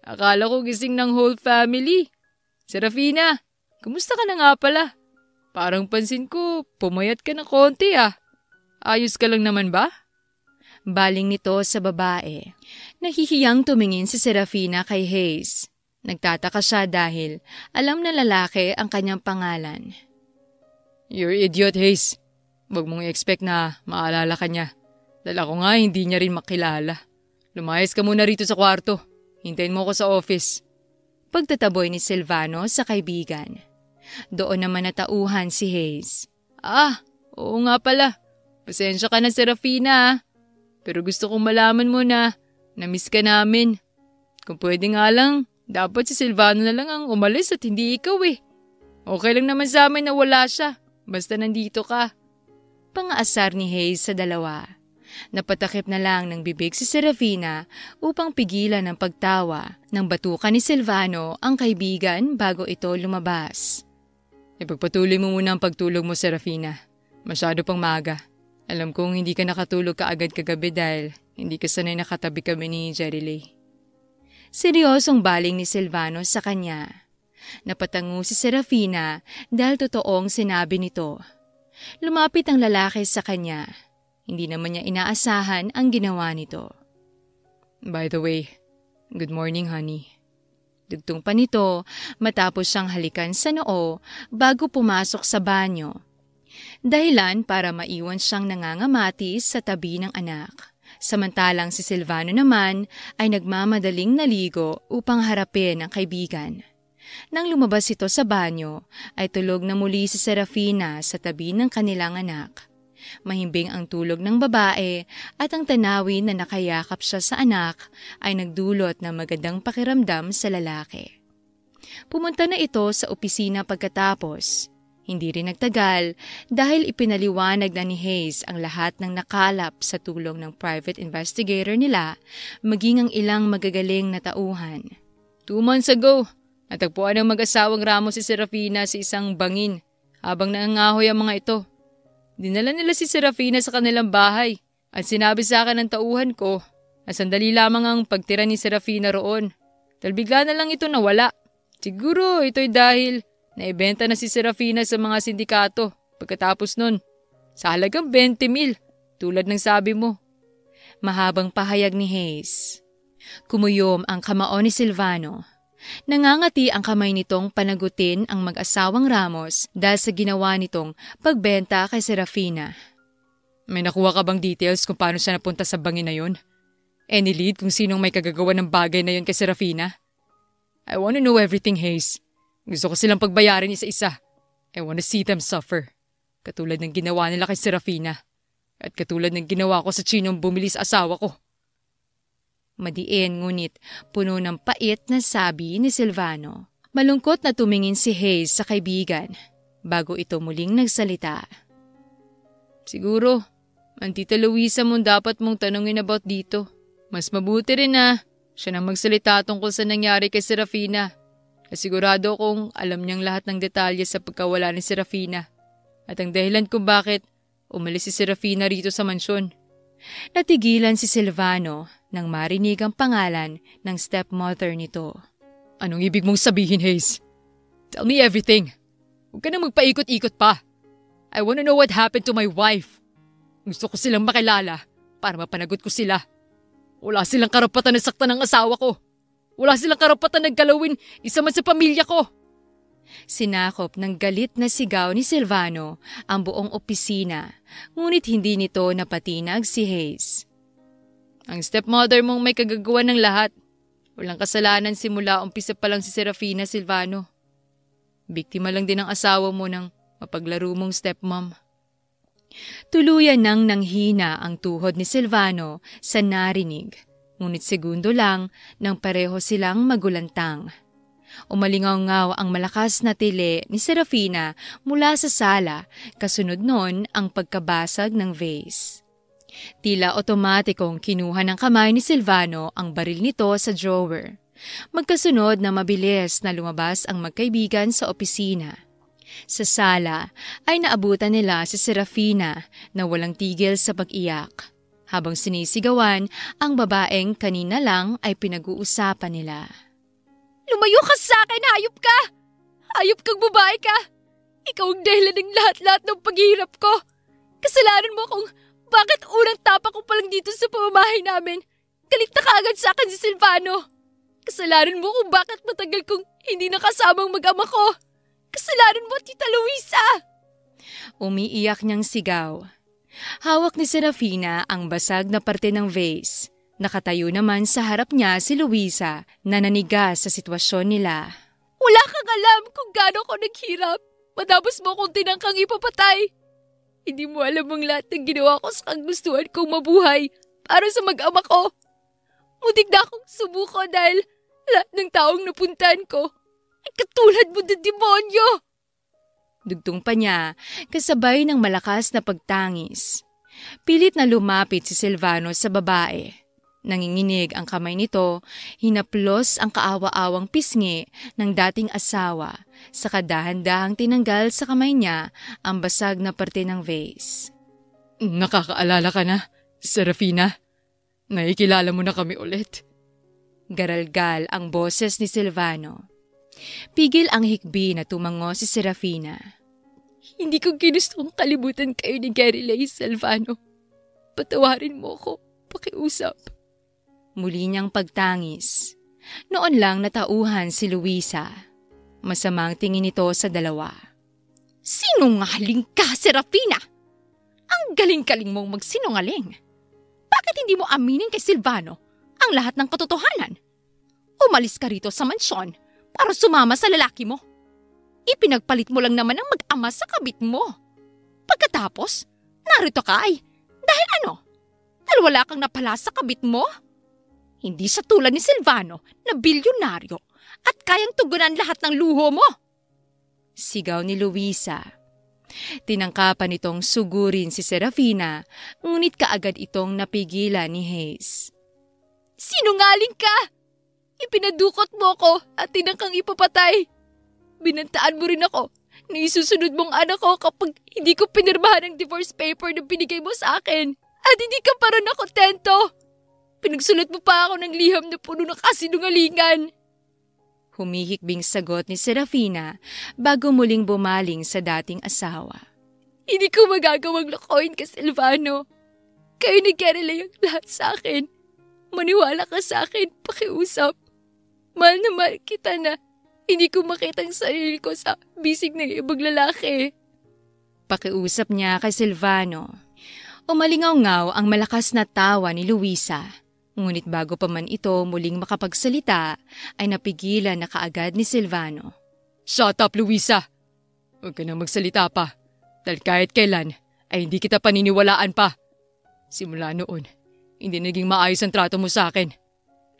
Akala ko gising ng whole family. Serafina, kumusta ka na nga pala? Parang pansin ko, pumayat ka ng konti ah. Ayos ka lang naman ba? Baling nito sa babae. Nahihiyang tumingin si Serafina kay Hayes. Nagtataka siya dahil alam na lalaki ang kanyang pangalan. You're idiot, Hayes. Huwag mong i-expect na maalala ka niya. Dala ko nga hindi niya rin makilala. Lumayas ka muna rito sa kwarto. Hintayin mo ko sa office. Pagtataboy ni Silvano sa kaibigan. Doon naman natauhan si Hayes. Oo nga pala. Pasensya ka na, Serafina ah. Pero gusto kong malaman mo na na-miss ka namin. Kung pwede nga lang, dapat si Silvano na lang ang umalis at hindi ikaw eh. Okay lang naman sa amin na wala siya. Basta nandito ka. Pangaasar ni Hayes sa dalawa. Napatakip na lang ng bibig si Serafina upang pigilan ang pagtawa nang batukan ni Silvano ang kaibigan bago ito lumabas. Ipagpatuloy mo muna ang pagtulog mo, Serafina. Masyado pang maaga. Alam kong hindi ka nakatulog kaagad kagabi dahil hindi ka sanay nakatabi kami ni Gerilay. Seryosong baling ni Silvano sa kanya. Napatango si Serafina dahil totoong sinabi nito. Lumapit ang lalaki sa kanya. Hindi naman niya inaasahan ang ginawa nito. By the way, good morning, honey. Dugtong pa nito matapos siyang halikan sa noo bago pumasok sa banyo. Dahilan para maiwan siyang nangangamati sa tabi ng anak. Samantalang si Silvano naman ay nagmamadaling naligo upang harapin ang kaibigan. Nang lumabas ito sa banyo, ay tulog na muli si Serafina sa tabi ng kanilang anak. Mahimbing ang tulog ng babae at ang tanawin na nakayakap siya sa anak ay nagdulot ng magandang pakiramdam sa lalaki. Pumunta na ito sa opisina pagkatapos. Hindi rin nagtagal dahil ipinaliwanag na ni Hayes ang lahat ng nakalap sa tulong ng private investigator nila maging ang ilang magagaling na tauhan. 2 months ago, natagpuan ng mag-asawang Ramos si Serafina sa isang bangin habang nangangahoy ang mga ito. Dinala nila si Serafina sa kanilang bahay at sinabi sa akin ng tauhan ko na sandali lamang ang pagtira ni Serafina roon. Dahil bigla na lang ito nawala. Siguro ito'y dahil naibenta na si Serafina sa mga sindikato pagkatapos nun. Sa halagang 20,000, tulad ng sabi mo. Mahabang pahayag ni Hayes. Kumuyom ang kamao ni Silvano. Nangangati ang kamay nitong panagutin ang mag-asawang Ramos dahil sa ginawa nitong pagbenta kay Serafina. May nakuha ka bang details kung paano siya napunta sa bangin na yun? Any lead kung sinong may kagagawa ng bagay na yun kay Serafina? I wanna know everything, Hayes. Gusto ko silang pagbayarin isa-isa. I wanna see them suffer. Katulad ng ginawa nila kay Serafina. At katulad ng ginawa ko sa Chinong bumili sa asawa ko. Madiin ngunit puno ng pait na sabi ni Silvano. Malungkot na tumingin si Hayes sa kaibigan bago ito muling nagsalita. Siguro, ang Tita Luisa mo dapat mong tanungin about dito. Mas mabuti rin na siya nang magsalita tungkol sa nangyari kay Serafina. Sigurado kong alam niyang lahat ng detalye sa pagkawala ni Serafina at ang dahilan kung bakit umalis si Serafina rito sa mansyon. Natigilan si Silvano nang marinig ang pangalan ng stepmother nito. Anong ibig mong sabihin, Hayes? Tell me everything. Huwag ka na magpaikot-ikot pa. I wanna know what happened to my wife. Gusto ko silang makilala para mapanagot ko sila. Wala silang karapatan na saktan ng asawa ko. Wala silang karapatan na galawin isa man sa pamilya ko. Sinakop ng galit na sigaw ni Silvano ang buong opisina, ngunit hindi nito napatinag si Hayes. Ang stepmother mong may kagagawa ng lahat. Walang kasalanan simula umpisa pa lang si Serafina, Silvano. Biktima lang din ang asawa mo ng mapaglaro mong stepmom. Tuluyan nang nanghina ang tuhod ni Silvano sa narinig, ngunit segundo lang nang pareho silang magulantang. Umalingaw-ngaw ang malakas na tili ni Serafina mula sa sala, kasunod nun ang pagkabasag ng vase. Tila otomatikong kinuha ng kamay ni Silvano ang baril nito sa drawer. Magkasunod na mabilis na lumabas ang magkaibigan sa opisina. Sa sala ay naabutan nila si Serafina na walang tigil sa pag-iyak, habang sinisigawan ang babaeng kanina lang ay pinag-uusapan nila. Lumayo ka sa akin, hayop ka! Hayop kang babae ka! Ikaw ang dahilan ng lahat-lahat ng paghihirap ko. Kasalanan mo kung bakit unang tapa ko palang dito sa pamamahay namin. Galit na kaagad sa akin si Silvano. Kasalanan mo kung bakit matagal kong hindi nakasamang mag-ama ko. Kasalanan mo, Tita Luisa! Umiiyak niyang sigaw. Hawak ni Serafina ang basag na parte ng vase. Nakatayo naman sa harap niya si Luisa na nanigas sa sitwasyon nila. Wala kang alam kung gaano ko naghirap. Matapos mo kong tinangkang ipapatay. Hindi mo alam ang lahat ng ginawa ko sa kagustuhan kong mabuhay para sa mag-ama ko. Mutik na akong sumuko dahil lahat ng taong napuntahan ko ay katulad mo ng demonyo. Dugtong pa niya kasabay ng malakas na pagtangis. Pilit na lumapit si Silvano sa babae. Nanginginig ang kamay nito, hinaplos ang kaawa-awang pisngi ng dating asawa, saka dahan-dahang tinanggal sa kamay niya ang basag na parte ng vase. Nakakaalala ka na, Serafina? Nakikilala mo na kami ulit. Garalgal ang boses ni Silvano. Pigil ang hikbi na tumango si Serafina. Hindi ko ginustong kalimutan kayo ni Garilay Silvano. Patawarin mo ko, pakiusap. Muli niyang pagtangis. Noon lang natauhan si Luisa. Masamang tingin ito sa dalawa. Sinungaling ka, Serafina! Ang galing-galing mong magsinungaling. Bakit hindi mo aminin kay Silvano ang lahat ng katotohanan? Umalis ka rito sa mansyon para sumama sa lalaki mo. Ipinagpalit mo lang naman ang mag-ama sa kabit mo. Pagkatapos, narito ka ay dahil ano? Dahil wala kang napala sa kabit mo? Hindi sa tulad ni Silvano na bilyonaryo at kayang tugunan lahat ng luho mo. Sigaw ni Luisa. Tinangkapan itong sugurin si Serafina, ngunit kaagad itong napigilan ni Hayes. Sinungaling ka! Ipinadukot mo ko at tinangkang ipapatay. Binantaan mo rin ako na isusunod mong anak ko kapag hindi ko pinirmahan ang divorce paper na binigay mo sa akin. At hindi ka pa rin nakontento. Pinagsulat mo pa ako ng liham na puno ng kasinungalingan. Humihikbing sagot ni Serafina bago muling bumaling sa dating asawa. Hindi ko magagawang lokohin ka, Silvano. Kayo ni Garilay ang lahat sa akin. Maniwala ka sa akin, pakiusap. Mahal na mahal kita na hindi ko makita ang sarili ko sa bisig ng ibang lalaki. Pakiusap niya kay Silvano. Umalingaw-ngaw ang malakas na tawa ni Luisa. Ngunit bago pa man ito muling makapagsalita, ay napigilan na kaagad ni Silvano. Shut up, Luisa! Huwag ka nang magsalita pa. Dahil kahit kailan ay hindi kita paniniwalaan pa. Simula noon, hindi naging maayos ang trato mo sa akin.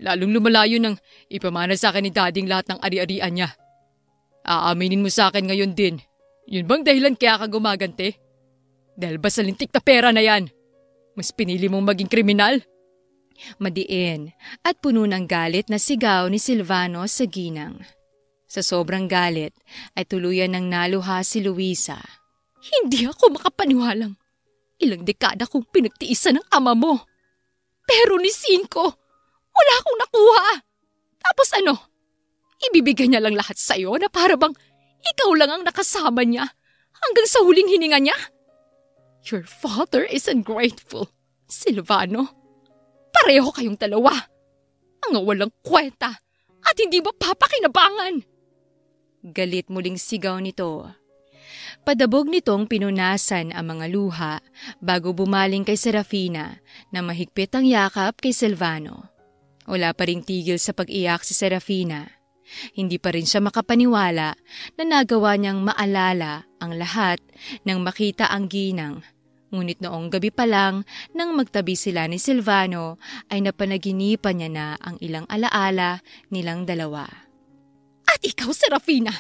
Lalong lumalayo nang ipamana sa akin ni Dading lahat ng ari-arian niya. Aaminin mo sa akin ngayon din. Yun bang dahilan kaya ka gumagante? Dahil ba sa lintik na pera na yan? Mas pinili mong maging kriminal? Madiin at puno ng galit na sigaw ni Silvano sa ginang. Sa sobrang galit ay tuluyan ng naluha si Luisa. Hindi ako makapaniwalang ilang dekada kong pinagtiisan ng ama mo. Pero ni Cinco, wala akong nakuha. Tapos ano? Ibibigay niya lang lahat sa'yo na para bang ikaw lang ang nakasama niya hanggang sa huling hininga niya? Your father is ungrateful, Silvano. Pareho kayong dalawa. Mga walang kwenta at hindi mapapakinabangan. Galit muling sigaw nito. Padabog nitong pinunasan ang mga luha bago bumaling kay Serafina na mahigpit ang yakap kay Silvano. Wala pa ring tigil sa pag-iyak si Serafina. Hindi pa rin siya makapaniwala na nagawa niyang maalala ang lahat nang makita ang ginang. Ngunit noong gabi pa lang nang magtabi sila ni Silvano ay napanaginipan niya na ang ilang alaala nilang dalawa. At ikaw, Serafina,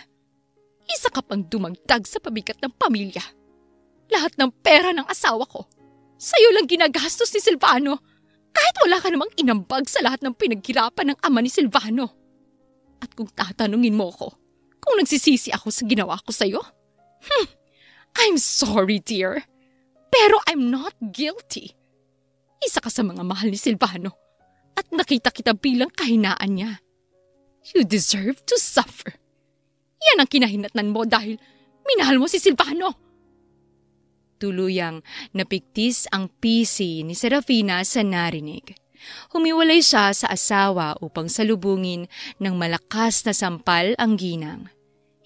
isa ka pang dumagdag sa pabigat ng pamilya. Lahat ng pera ng asawa ko, sa'yo lang ginagastos ni Silvano kahit wala ka namang inambag sa lahat ng pinaghirapan ng ama ni Silvano. At kung tatanungin mo ko kung nagsisisi ako sa ginawa ko sa'yo, I'm sorry, dear. Pero I'm not guilty. Isa ka sa mga mahal ni Silvano at nakita kita bilang kahinaan niya. You deserve to suffer. Yan ang kinahinatnan mo dahil minahal mo si Silvano. Tuluyang napigtis ang pisi ni Serafina sa narinig. Humiwalay siya sa asawa upang salubungin ng malakas na sampal ang ginang.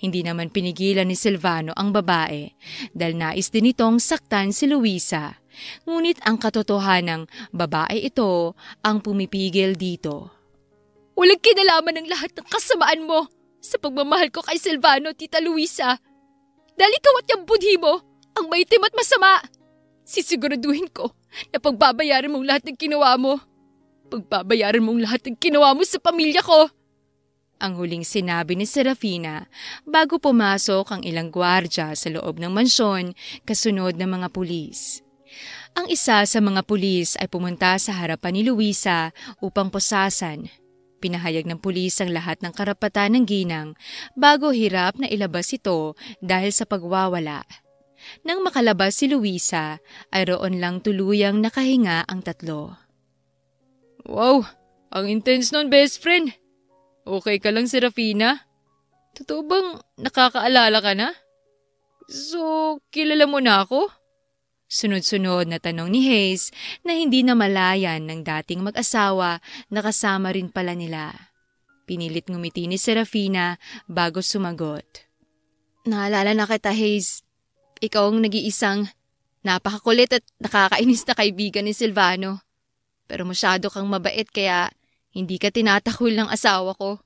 Hindi naman pinigilan ni Silvano ang babae dahil nais din itong saktan si Luisa. Ngunit ang katotohanang babae ito ang pumipigil dito. Walang kinalaman ng lahat ng kasamaan mo sa pagmamahal ko kay Silvano, Tita Luisa. Dahil ikaw at yung budhi mo ang maitim at masama. Sisiguraduhin ko na pagbabayaran mong lahat ng ginawa mo. Pagbabayaran mong lahat ng ginawa mo sa pamilya ko. Ang huling sinabi ni Serafina bago pumasok ang ilang gwardya sa loob ng mansyon kasunod ng mga pulis. Ang isa sa mga pulis ay pumunta sa harapan ni Luisa upang pusasan. Pinahayag ng pulis ang lahat ng karapatan ng ginang bago hirap na ilabas ito dahil sa pagwawala. Nang makalabas si Luisa ay roon lang tuluyang nakahinga ang tatlo. Wow, ang intense nun, best friend. Okay ka lang, Serafina? Totoo bang nakakaalala ka na? So, kilala mo na ako? Sunod-sunod na tanong ni Hayes na hindi na malayan ng dating mag-asawa na kasama rin pala nila. Pinilit ngumiti ni Serafina bago sumagot. Naalala na kita, Hayes. Ikaw ang nag-iisang napakakulit at nakakainis na kaibigan ni Silvano. Pero masyado kang mabait kaya hindi ka tinatakul ng asawa ko.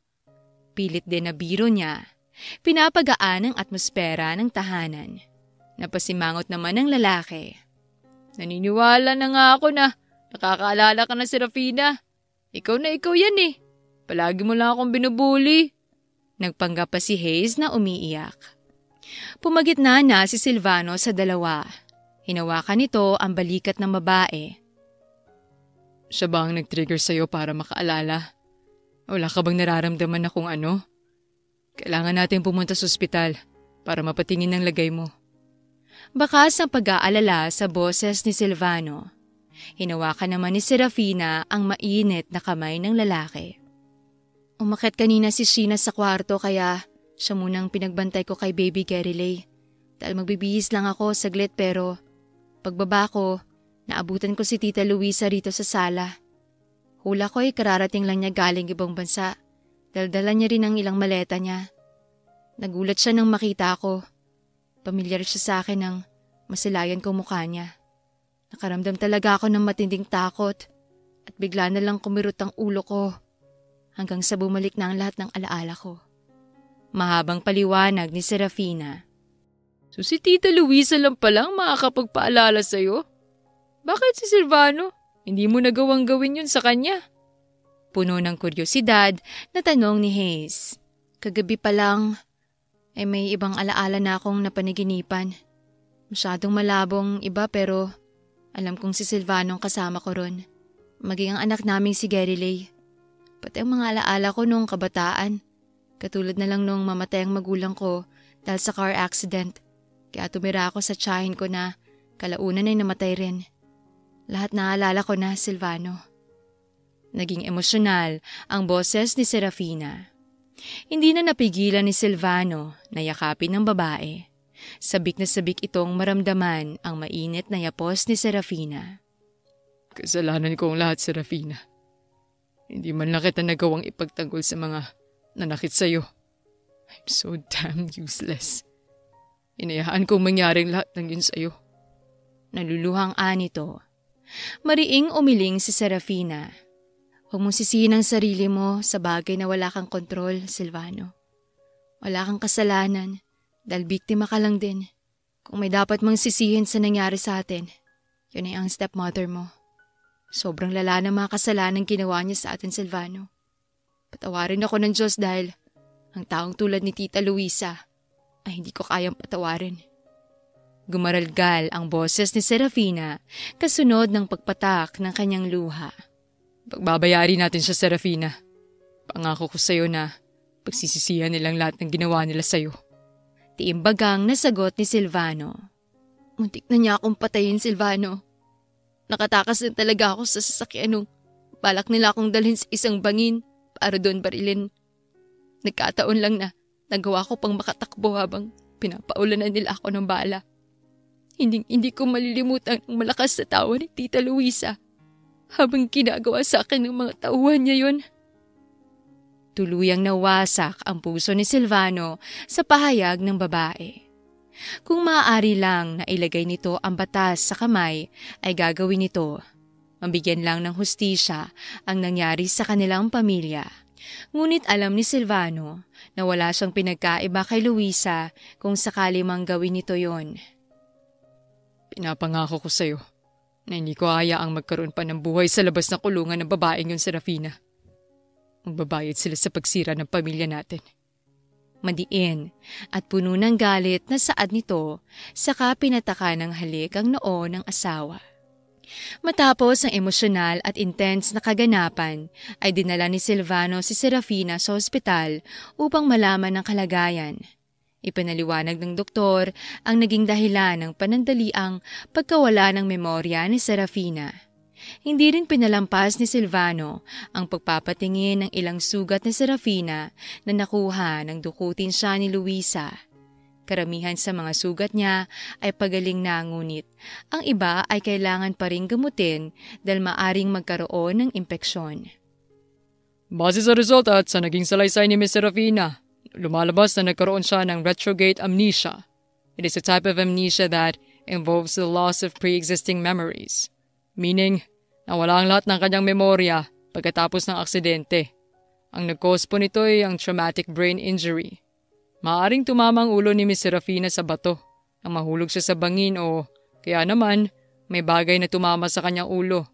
Pilit din na biro niya. Pinapagaan ang atmosfera ng tahanan. Napasimangot naman ng lalaki. Naniniwala na nga ako na nakakaalala ka na, Serafina. Ikaw na ikaw yan eh. Palagi mo lang akong binubuli. Nagpanggap pa si Hayes na umiiyak. Pumagitna na si Silvano sa dalawa. Hinawakan nito ang balikat ng babae. Siya ba ang nag-trigger sa'yo para makaalala? Wala ka bang nararamdaman na kung ano? Kailangan natin pumunta sa ospital para mapatingin ng lagay mo. Bakas ang pag-aalala sa boses ni Silvano. Hinawakan naman ni Serafina ang mainit na kamay ng lalaki. Umakyat kanina si Sheena sa kwarto kaya siya munang pinagbantay ko kay Baby Garilay. Dahil magbibihis lang ako saglit pero pagbaba ko, naabutan ko si Tita Luisa rito sa sala. Hula ko ay kararating lang niya galing ibang bansa. Daldala niya rin ang ilang maleta niya. Nagulat siya nang makita ko. Pamilyar siya sa akin ng masilayan kong mukha niya. Nakaramdam talaga ako ng matinding takot at bigla na lang kumirot ang ulo ko hanggang sa bumalik na ang lahat ng alaala ko. Mahabang paliwanag ni Serafina. So si Tita Luisa lang palang makakapagpaalala sa'yo? Bakit si Silvano? Hindi mo nagawang gawin yun sa kanya? Puno ng kuryosidad na tanong ni Hayes. Kagabi pa lang, may ibang alaala na akong napanaginipan. Masyadong malabong iba pero alam kong si Silvano ang kasama ko ron. Maging ang anak naming si Garilay. Pati ang mga alaala ko noong kabataan. Katulad na lang nung mamatay ang magulang ko dahil sa car accident. Kaya tumira ako sa tiyahin ko na kalaunan ay namatay rin. Lahat naalala ko na, Silvano. Naging emosyonal ang boses ni Serafina. Hindi na napigilan ni Silvano na yakapin ng babae. Sabik na sabik itong maramdaman ang mainit na yapos ni Serafina. Kasalanan ko ang lahat, Serafina. Hindi man lang kita nagawang ipagtanggol sa mga nanakit sa'yo. I'm so damn useless. Inayaan kong mangyaring lahat ng yun sa'yo. Naluluhang anito. Mariing umiling si Serafina. Huwag mong sisihin ang sarili mo sa bagay na wala kang kontrol, Silvano. Wala kang kasalanan dahil biktima ka lang din. Kung may dapat mong sisihin sa nangyari sa atin, yun ay ang stepmother mo. Sobrang lala ng mga kasalanan ginawa niya sa atin, Silvano. Patawarin ako ng Diyos dahil ang taong tulad ni Tita Luisa ay hindi ko kayang patawarin. Gumaralgal ang boses ni Serafina kasunod ng pagpatak ng kanyang luha. Pagbabayari natin siya, Serafina. Pangako ko sa'yo na pagsisisihan nilang lahat ng ginawa nila sa'yo. Tiimbagang nasagot ni Silvano. Muntik na niya akong patayin, Silvano. Nakatakas din talaga ako sa sasakyan nung balak nila akong dalhin sa isang bangin para doon barilin. Nagkataon lang na nagawa ko pang makatakbo habang pinapaulanan nila ako ng bala. Hindi ko malilimutan ang malakas na tawa ni Tita Luisa habang ginagawa sa akin ng mga tauhan niya yon. Tuluyang nawasak ang puso ni Silvano sa pahayag ng babae. Kung maaari lang na ilagay nito ang batas sa kamay, ay gagawin nito. Mabigyan lang ng hustisya ang nangyari sa kanilang pamilya. Ngunit alam ni Silvano na wala siyang pinagkaiba kay Luisa kung sakali mang gawin nito yon. Pinapangako ko sa'yo na hindi ko hayaang magkaroon pa ng buhay sa labas ng kulungan ng babaeng yun, Serafina. Magbabayad sila sa pagsira ng pamilya natin. Madiin at puno ng galit na saad nito, saka pinataka ng halik ang noo ng asawa. Matapos ang emosyonal at intense na kaganapan, ay dinala ni Silvano si Serafina sa ospital upang malaman ang kalagayan. Ipinaliwanag ng doktor ang naging dahilan ng panandaliang pagkawala ng memorya ni Serafina. Hindi rin pinalampas ni Silvano ang pagpapatingin ng ilang sugat ni Serafina na nakuha nang dukutin siya ni Luisa. Karamihan sa mga sugat niya ay pagaling na, ngunit ang iba ay kailangan pa ring gamutin dahil maaring magkaroon ng impeksyon. Base sa resulta at sa naging salaysay ni Miss Serafina, lumalabas na nagkaroon siya ng retrograde amnesia. It is a type of amnesia that involves the loss of pre-existing memories. Meaning, nawala ang lahat ng kanyang memorya pagkatapos ng aksidente. Ang nag-cause po nito ay ang traumatic brain injury. Maaring tumama ang ulo ni Miss Serafina sa bato, ang mahulog siya sa bangin o kaya naman may bagay na tumama sa kanyang ulo.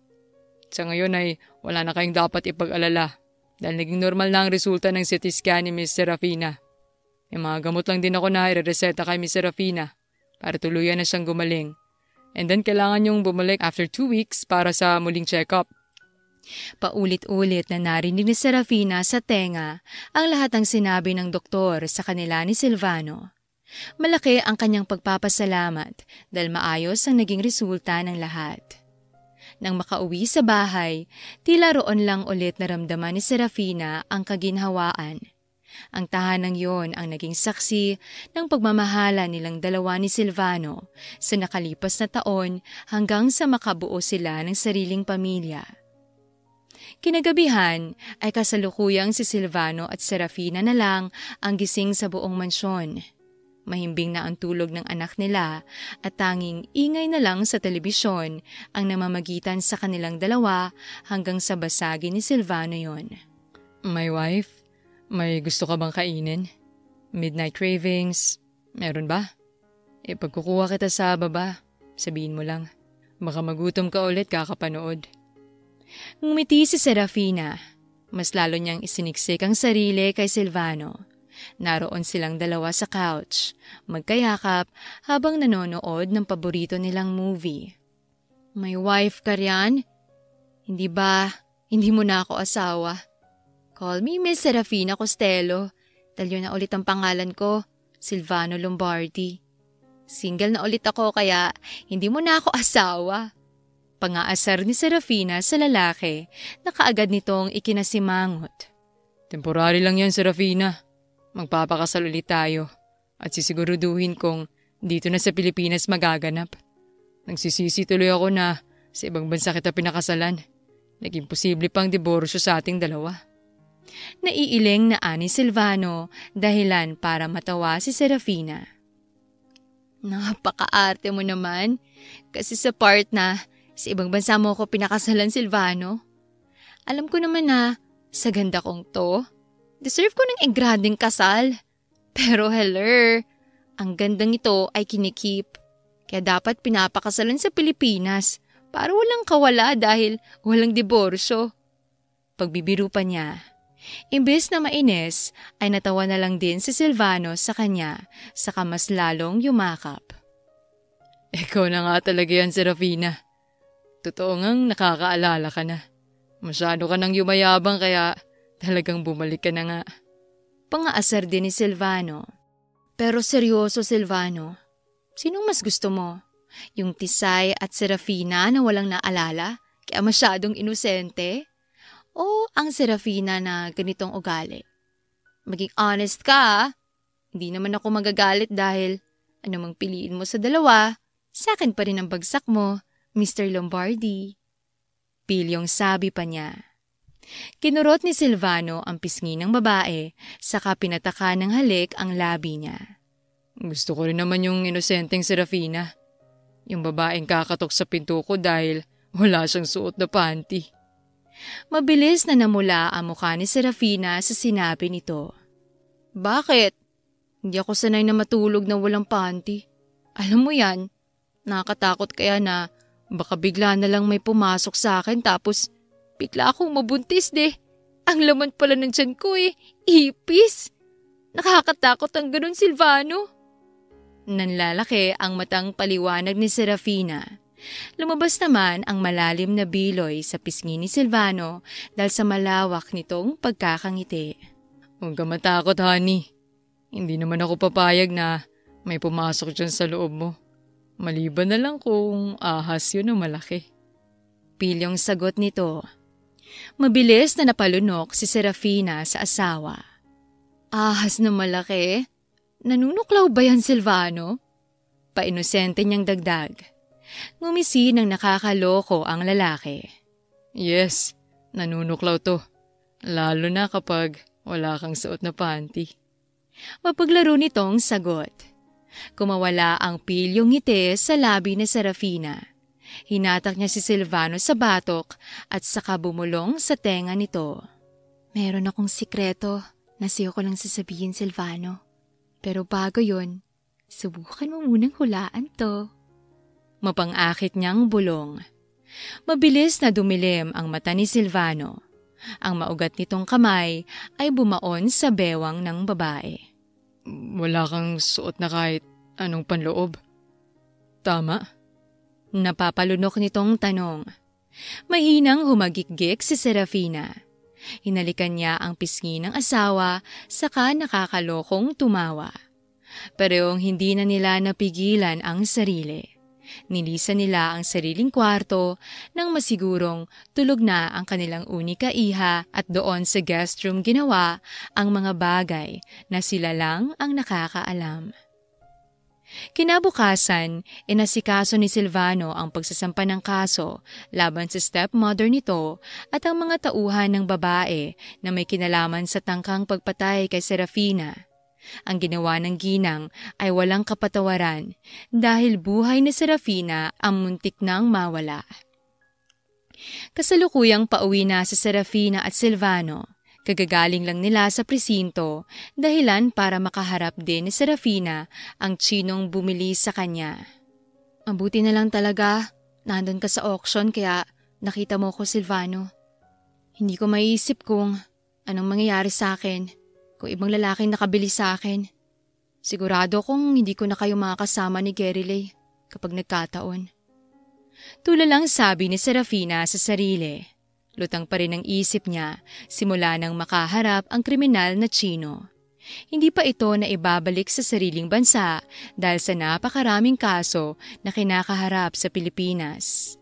Sa ngayon ay wala na kayong dapat ipag-alala dahil naging normal na ang resulta ng CT scan ni Miss Serafina. May mga gamot lang din ako na i-reseta kay Miss Serafina para tuluyan na siyang gumaling. And then kailangan niyong bumalik after 2 weeks para sa muling check-up. Paulit-ulit na narinig ni Serafina sa tenga ang lahat ng sinabi ng doktor sa kanila ni Silvano. Malaki ang kanyang pagpapasalamat dahil maayos ang naging resulta ng lahat. Nang makauwi sa bahay, tila roon lang ulit naramdaman ni Serafina ang kaginhawaan. Ang tahanang yon ang naging saksi ng pagmamahala nilang dalawa ni Silvano sa nakalipas na taon hanggang sa makabuo sila ng sariling pamilya. Kinagabihan ay kasalukuyang si Silvano at Serafina na lang ang gising sa buong mansyon. Mahimbing na ang tulog ng anak nila at tanging ingay na lang sa telebisyon ang namamagitan sa kanilang dalawa hanggang sa basagin ni Silvano yon. My wife, may gusto ka bang kainin? Midnight cravings, meron ba? Pagkukuha kita sa baba, sabihin mo lang. Baka magutom ka ulit kakapanood. Ngumiti si Serafina. Mas lalo niyang isiniksik ang sarili kay Silvano. Naroon silang dalawa sa couch, magkayakap habang nanonood ng paborito nilang movie. May wife ka riyan? Hindi ba, hindi mo na ako asawa? Call me Miss Serafina Costello. Talyo na ulit ang pangalan ko, Silvano Lombardi. Single na ulit ako kaya hindi mo na ako asawa. Pangaasar ni Serafina sa lalaki na kaagad nitong ikinasimangot. Temporary lang yan, Serafina. Magpapakasal ulit tayo at sisiguruduhin kong dito na sa Pilipinas magaganap. Nagsisisi tuloy ako na sa ibang bansa kita pinakasalan. Naging posible pang diborsyo sa ating dalawa. Naiiling na ani Silvano dahilan para matawa si Serafina. Napaka-arte mo naman kasi sa part na sa ibang bansa mo ako pinakasalan, Silvano. Alam ko naman na sa ganda kong to, deserve ko ng engranding kasal. Pero hello, ang gandang ito ay kinikip. Kaya dapat pinapakasalan sa Pilipinas para walang kawala dahil walang diborsyo. Pagbibiro pa niya. Imbes na mainis, ay natawa na lang din si Silvano sa kanya, saka mas lalong yumakap. Ikaw na nga talaga yan, Serafina. Totoo ngang nakakaalala ka na. Masyado ka nang yumayabang kaya talagang bumalik ka na nga. Pangaasar din ni Silvano. Pero seryoso, Silvano. Sinong mas gusto mo? Yung Tisay at Serafina na walang naalala kaya masyadong inosente? O ang Serafina na ganitong ugali? Maging honest ka, hindi naman ako magagalit dahil anumang piliin mo sa dalawa, sa akin pa rin ang bagsak mo, Mr. Lombardi. Pilyong sabi pa niya. Kinurot ni Silvano ang pisngi ng babae, saka pinataka ng halik ang labi niya. Gusto ko rin naman yung inosenteng Serafina. Yung babaeng kakatok sa pinto ko dahil wala siyang suot na panty. Mabilis na namula ang mukha ni Serafina sa sinabi nito. Bakit? Hindi ako sanay na matulog na walang panty. Alam mo yan, nakakatakot kaya na baka bigla na lang may pumasok sa akin tapos bigla akong mabuntis Ang laman pala ng tiyan ko ipis. Nakakatakot ang ganun, Silvano. Nanlalaki ang matang paliwanag ni Serafina. Lumabas naman ang malalim na biloy sa pisngi ni Silvano dahil sa malawak nitong pagkakangiti. Huwag ka matakot, honey. Hindi naman ako papayag na may pumasok dyan sa loob mo. Maliban na lang kung ahas yun na malaki. pilyong sagot nito. Mabilis na napalunok si Serafina sa asawa. Ahas na malaki? Nanunuklaw ba yan, Silvano? Painosente niyang dagdag. Ngumisi ng nakakaloko ang lalaki. Yes, nanunuklaw to. Lalo na kapag wala kang suot na panty. Mapaglaro nitong sagot. Kumawala ang pilyong ngiti sa labi ni Serafina. Hinatak niya si Silvano sa batok at saka bumulong sa tenga nito. Meron akong sikreto na siyo ko lang sasabihin, Silvano. Pero bago yon, subukan mo munang hulaan to. Mapang-akit niyang bulong. Mabilis na dumilim ang mata ni Silvano. Ang maugat nitong kamay ay bumaon sa bewang ng babae. Wala kang suot na kahit anong panloob. Tama? Napapalunok nitong tanong. Mahinang humagikgik si Serafina. Hinalikan niya ang pisngi ng asawa saka nakakalokong tumawa. Parehong hindi na nila napigilan ang sarili. Nilisan nila ang sariling kwarto nang masigurong tulog na ang kanilang unika iha at doon sa guest room ginawa ang mga bagay na sila lang ang nakakaalam. Kinabukasan, inasikaso ni Silvano ang pagsasampa ng kaso laban sa stepmother nito at ang mga tauhan ng babae na may kinalaman sa tangkang pagpatay kay Serafina. Ang ginawa ng ginang ay walang kapatawaran dahil buhay ni Serafina ang muntik nang mawala. Kasalukuyang pauwi na si Serafina at Silvano. Kagagaling lang nila sa presinto, dahilan para makaharap din ni Serafina ang Chinong bumili sa kanya. Mabuti na lang talaga, nandun ka sa auction kaya nakita mo ko, Silvano. Hindi ko maiisip kung anong mangyayari sa akin kung ibang lalaki nakabili sa akin. Sigurado kong hindi ko na kayo makakasama ni Gerilay kapag nagkataon. Tulalang sabi ni Serafina sa sarili. Lutang pa rin ang isip niya simula nang makaharap ang kriminal na Chino. Hindi pa ito na ibabalik sa sariling bansa dahil sa napakaraming kaso na kinakaharap sa Pilipinas.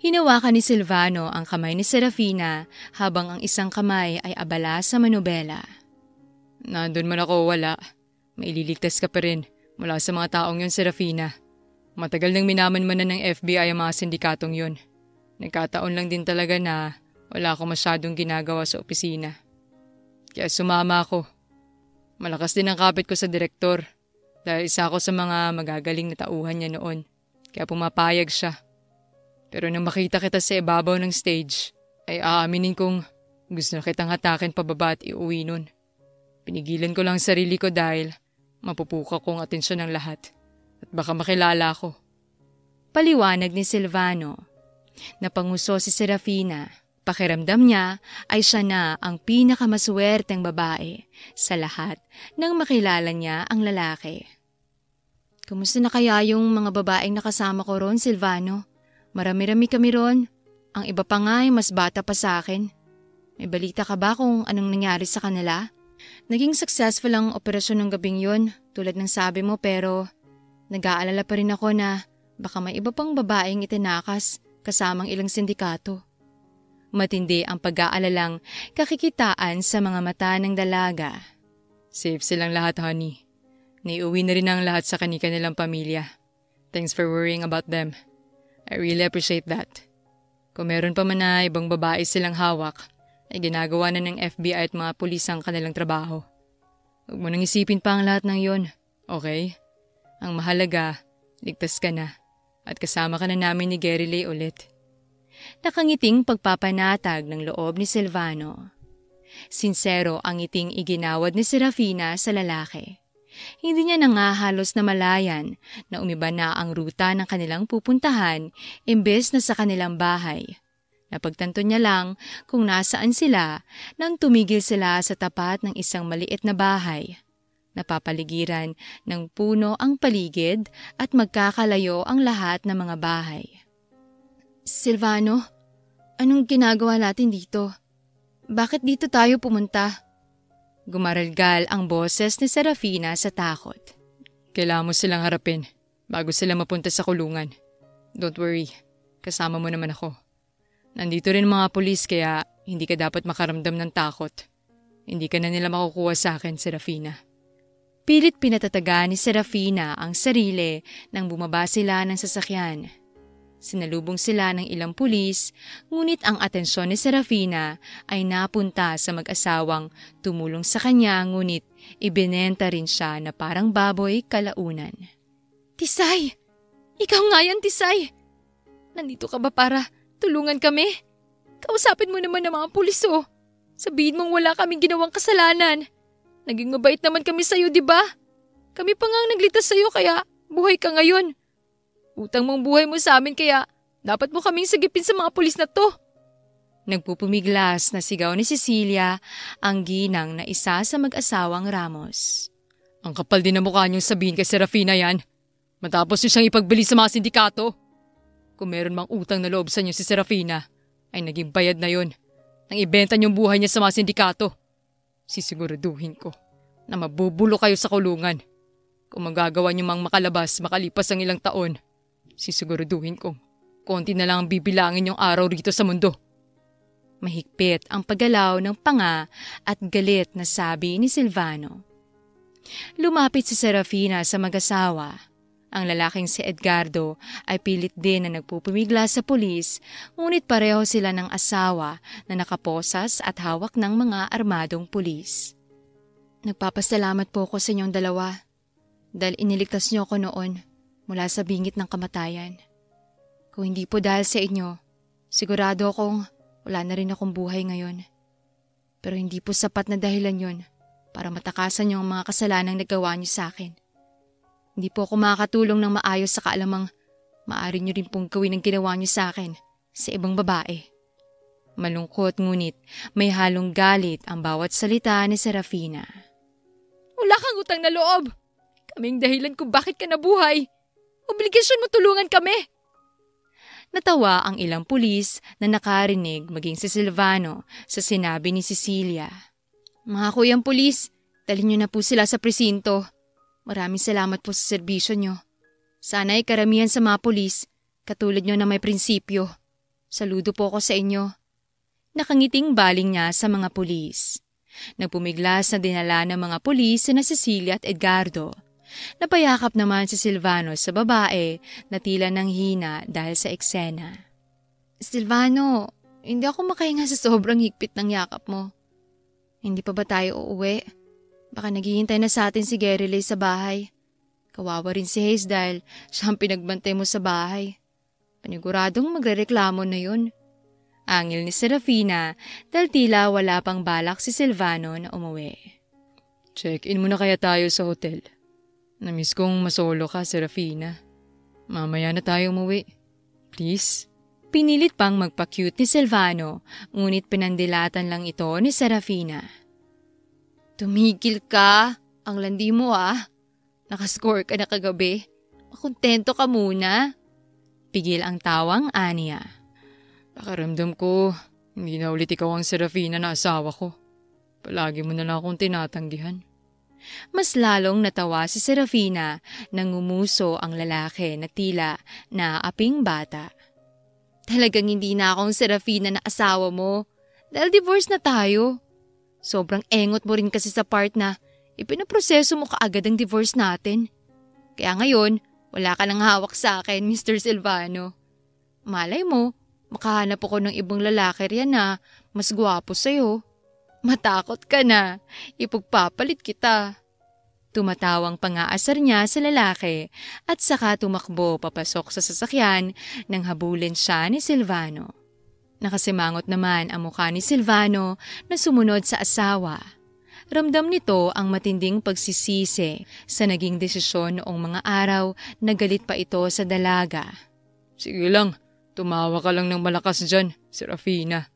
Hinawakan ni Silvano ang kamay ni Serafina habang ang isang kamay ay abala sa manubela. Nandun man ako wala, maililigtas ka pa rin mula sa mga taong yun, Serafina. Matagal nang minamanmanan ng FBI ang mga sindikatong yun. Nagkataon lang din talaga na wala akong masyadong ginagawa sa opisina. Kaya sumama ako. Malakas din ang kapit ko sa direktor dahil isa ako sa mga magagaling na tauhan niya noon. Kaya pumapayag siya. Pero nang makita kita sa ibabaw ng stage, ay aaminin kong gusto na kitang hatakin pababa at iuwi nun. Pinigilan ko lang sarili ko dahil mapupuka kong atensyon ng lahat at baka makilala ko. Paliwanag ni Silvano. Napanguso si Serafina. Pakiramdam niya ay siya na ang pinakamaswerteng babae sa lahat nang makilala niya ang lalaki. Kumusta na kaya yung mga babaeng nakasama ko ron, Silvano? Marami-rami kami ron. Ang iba pa nga ay mas bata pa sa akin. May balita ka ba kung anong nangyari sa kanila? Naging successful ang operasyon ng gabing yun, tulad ng sabi mo, pero nag-aalala pa rin ako na baka may iba pang babaeng itinakas kasamang ilang sindikato. Matindi ang pag-aalalang kakikitaan sa mga mata ng dalaga. Safe silang lahat, honey. Naiuwi na rin ang lahat sa kanilang pamilya. Thanks for worrying about them. I really appreciate that. Kung meron pa man na ibang babae silang hawak, ay ginagawa na ng FBI at mga pulis ang kanilang trabaho. Huwag mo nang isipin pa ang lahat ng yon, okay? Ang mahalaga, ligtas ka na. At kasama ka na namin ni Gerilay ulit. Nakangiting pagpapanatag ng loob ni Silvano. Sinsero ang ngiting iginawad ni Serafina sa lalaki. Hindi niya na nga halos na malayan na umiba na ang ruta ng kanilang pupuntahan imbes na sa kanilang bahay. Napagtanto niya lang kung nasaan sila nang tumigil sila sa tapat ng isang maliit na bahay. Napapaligiran ng puno ang paligid at magkakalayo ang lahat ng mga bahay. Silvano, anong ginagawa natin dito? Bakit dito tayo pumunta? Gumaralgal ang boses ni Serafina sa takot. Kailangan mo silang harapin bago sila mapunta sa kulungan. Don't worry, kasama mo naman ako. Nandito rin mga pulis kaya hindi ka dapat makaramdam ng takot. Hindi ka na nila makukuha sa akin, Serafina. Pilit pinatataga ni Serafina ang sarili nang bumaba sila ng sasakyan. Sinalubong sila ng ilang pulis, ngunit ang atensyon ni Serafina ay napunta sa mag-asawang tumulong sa kanya ngunit ibinenta rin siya na parang baboy kalaunan. Tisay! Ikaw nga yan, Tisay! Nandito ka ba para tulungan kami? Kausapin mo naman ang mga pulis oh. Sabihin mong wala kaming ginawang kasalanan. Naging mabait naman kami sa'yo, di ba? Kami pa nga ang nagligtas sa'yo kaya buhay ka ngayon. Utang mong buhay mo sa amin kaya dapat mo kaming sagipin sa mga pulis na to. Nagpupumiglas na sigaw ni Cecilia ang ginang na isa sa mag-asawang Ramos. Ang kapal din na mukha niyong sabihin kay Serafina yan. Matapos niyo siyang ipagbili sa mga sindikato. Kung meron mang utang na loob sa inyo si Serafina, ay naging bayad na yon. Nang ibenta niyong buhay niya sa mga sindikato. Sisiguraduhin ko na mabubulo kayo sa kulungan. Kung magagawa niyo mang makalabas makalipas ang ilang taon, sisiguraduhin ko konti na lang ang bibilangin yung araw rito sa mundo. Mahigpit ang paggalaw ng panga at galit na sabi ni Silvano. Lumapit si Serafina sa mag-asawa. Ang lalaking si Edgardo ay pilit din na nagpupumigla sa pulis, ngunit pareho sila ng asawa na nakaposas at hawak ng mga armadong pulis. Nagpapasalamat po ako sa inyong dalawa dahil iniligtas niyo ako noon mula sa bingit ng kamatayan. Kung hindi po dahil sa inyo, sigurado akong wala na rin akong buhay ngayon. Pero hindi po sapat na dahilan yon para matakasan niyo ang mga kasalanang nagawa niyo sa akin. Hindi po ako makakatulong ng maayos sa kaalamang maaari niyo rin pong gawin ang ginawa niyo sa akin sa ibang babae. Malungkot ngunit may halong galit ang bawat salita ni Serafina. Wala kang utang na loob. Kaming dahilan kung bakit ka nabuhay. Obligasyon mo tulungan kami. Natawa ang ilang pulis na nakarinig maging si Silvano sa sinabi ni Cecilia. Mga kuyang pulis, dalhin niyo na po sila sa presinto. Maraming salamat po sa serbisyo niyo. Sana ay karamihan sa mga pulis, katulad niyo na may prinsipyo. Saludo po ako sa inyo. Nakangiting baling niya sa mga pulis. Nagpumiglas na dinala ng mga pulis na Cecilia at Edgardo. Napayakap naman si Silvano sa babae na tila nang hina dahil sa eksena. Silvano, hindi ako makahinga sa sobrang higpit ng yakap mo. Hindi pa ba tayo uuwi? Baka naghihintay na sa atin si Gerelay sa bahay. Kawawa rin si Hayes dahil siya ang pinagbantay mo sa bahay. Paniguradong magrereklamo na yun. Angil ni Serafina dahil tila wala pang balak si Silvano na umuwi. Check-in muna kaya tayo sa hotel. Namiss kong masolo ka, Serafina. Mamaya na tayo umuwi. Please? Pinilit pang magpa-cute ni Silvano, ngunit pinandilatan lang ito ni Serafina. Tumigil ka. Ang landi mo Nakascore ka na kagabi. Makontento ka muna. Pigil ang tawang Anya. Pakaramdam ko, hindi na ulit ikaw ang Serafina na asawa ko. Palagi mo na lang akong tinatanggihan. Mas lalong natawa si Serafina nang ngumuso ang lalaki na tila naaping bata. Talagang hindi na akong Serafina na asawa mo. Dahil divorce na tayo. Sobrang engot mo rin kasi sa part na ipinaproseso mo kaagad ang divorce natin. Kaya ngayon, wala ka nang hawak sa akin, Mr. Silvano. Malay mo, makahanap ako ng ibang lalaki riyan na mas gwapo sa'yo. Matakot ka na, ipagpapalit kita. Tumatawang pangaasar niya sa lalaki at saka tumakbo papasok sa sasakyan nang habulin siya ni Silvano. Nakasimangot naman ang mukha ni Silvano na sumunod sa asawa. Ramdam nito ang matinding pagsisisi sa naging desisyon noong mga araw na galit pa ito sa dalaga. Sige lang, tumawa ka lang ng malakas dyan, Serafina.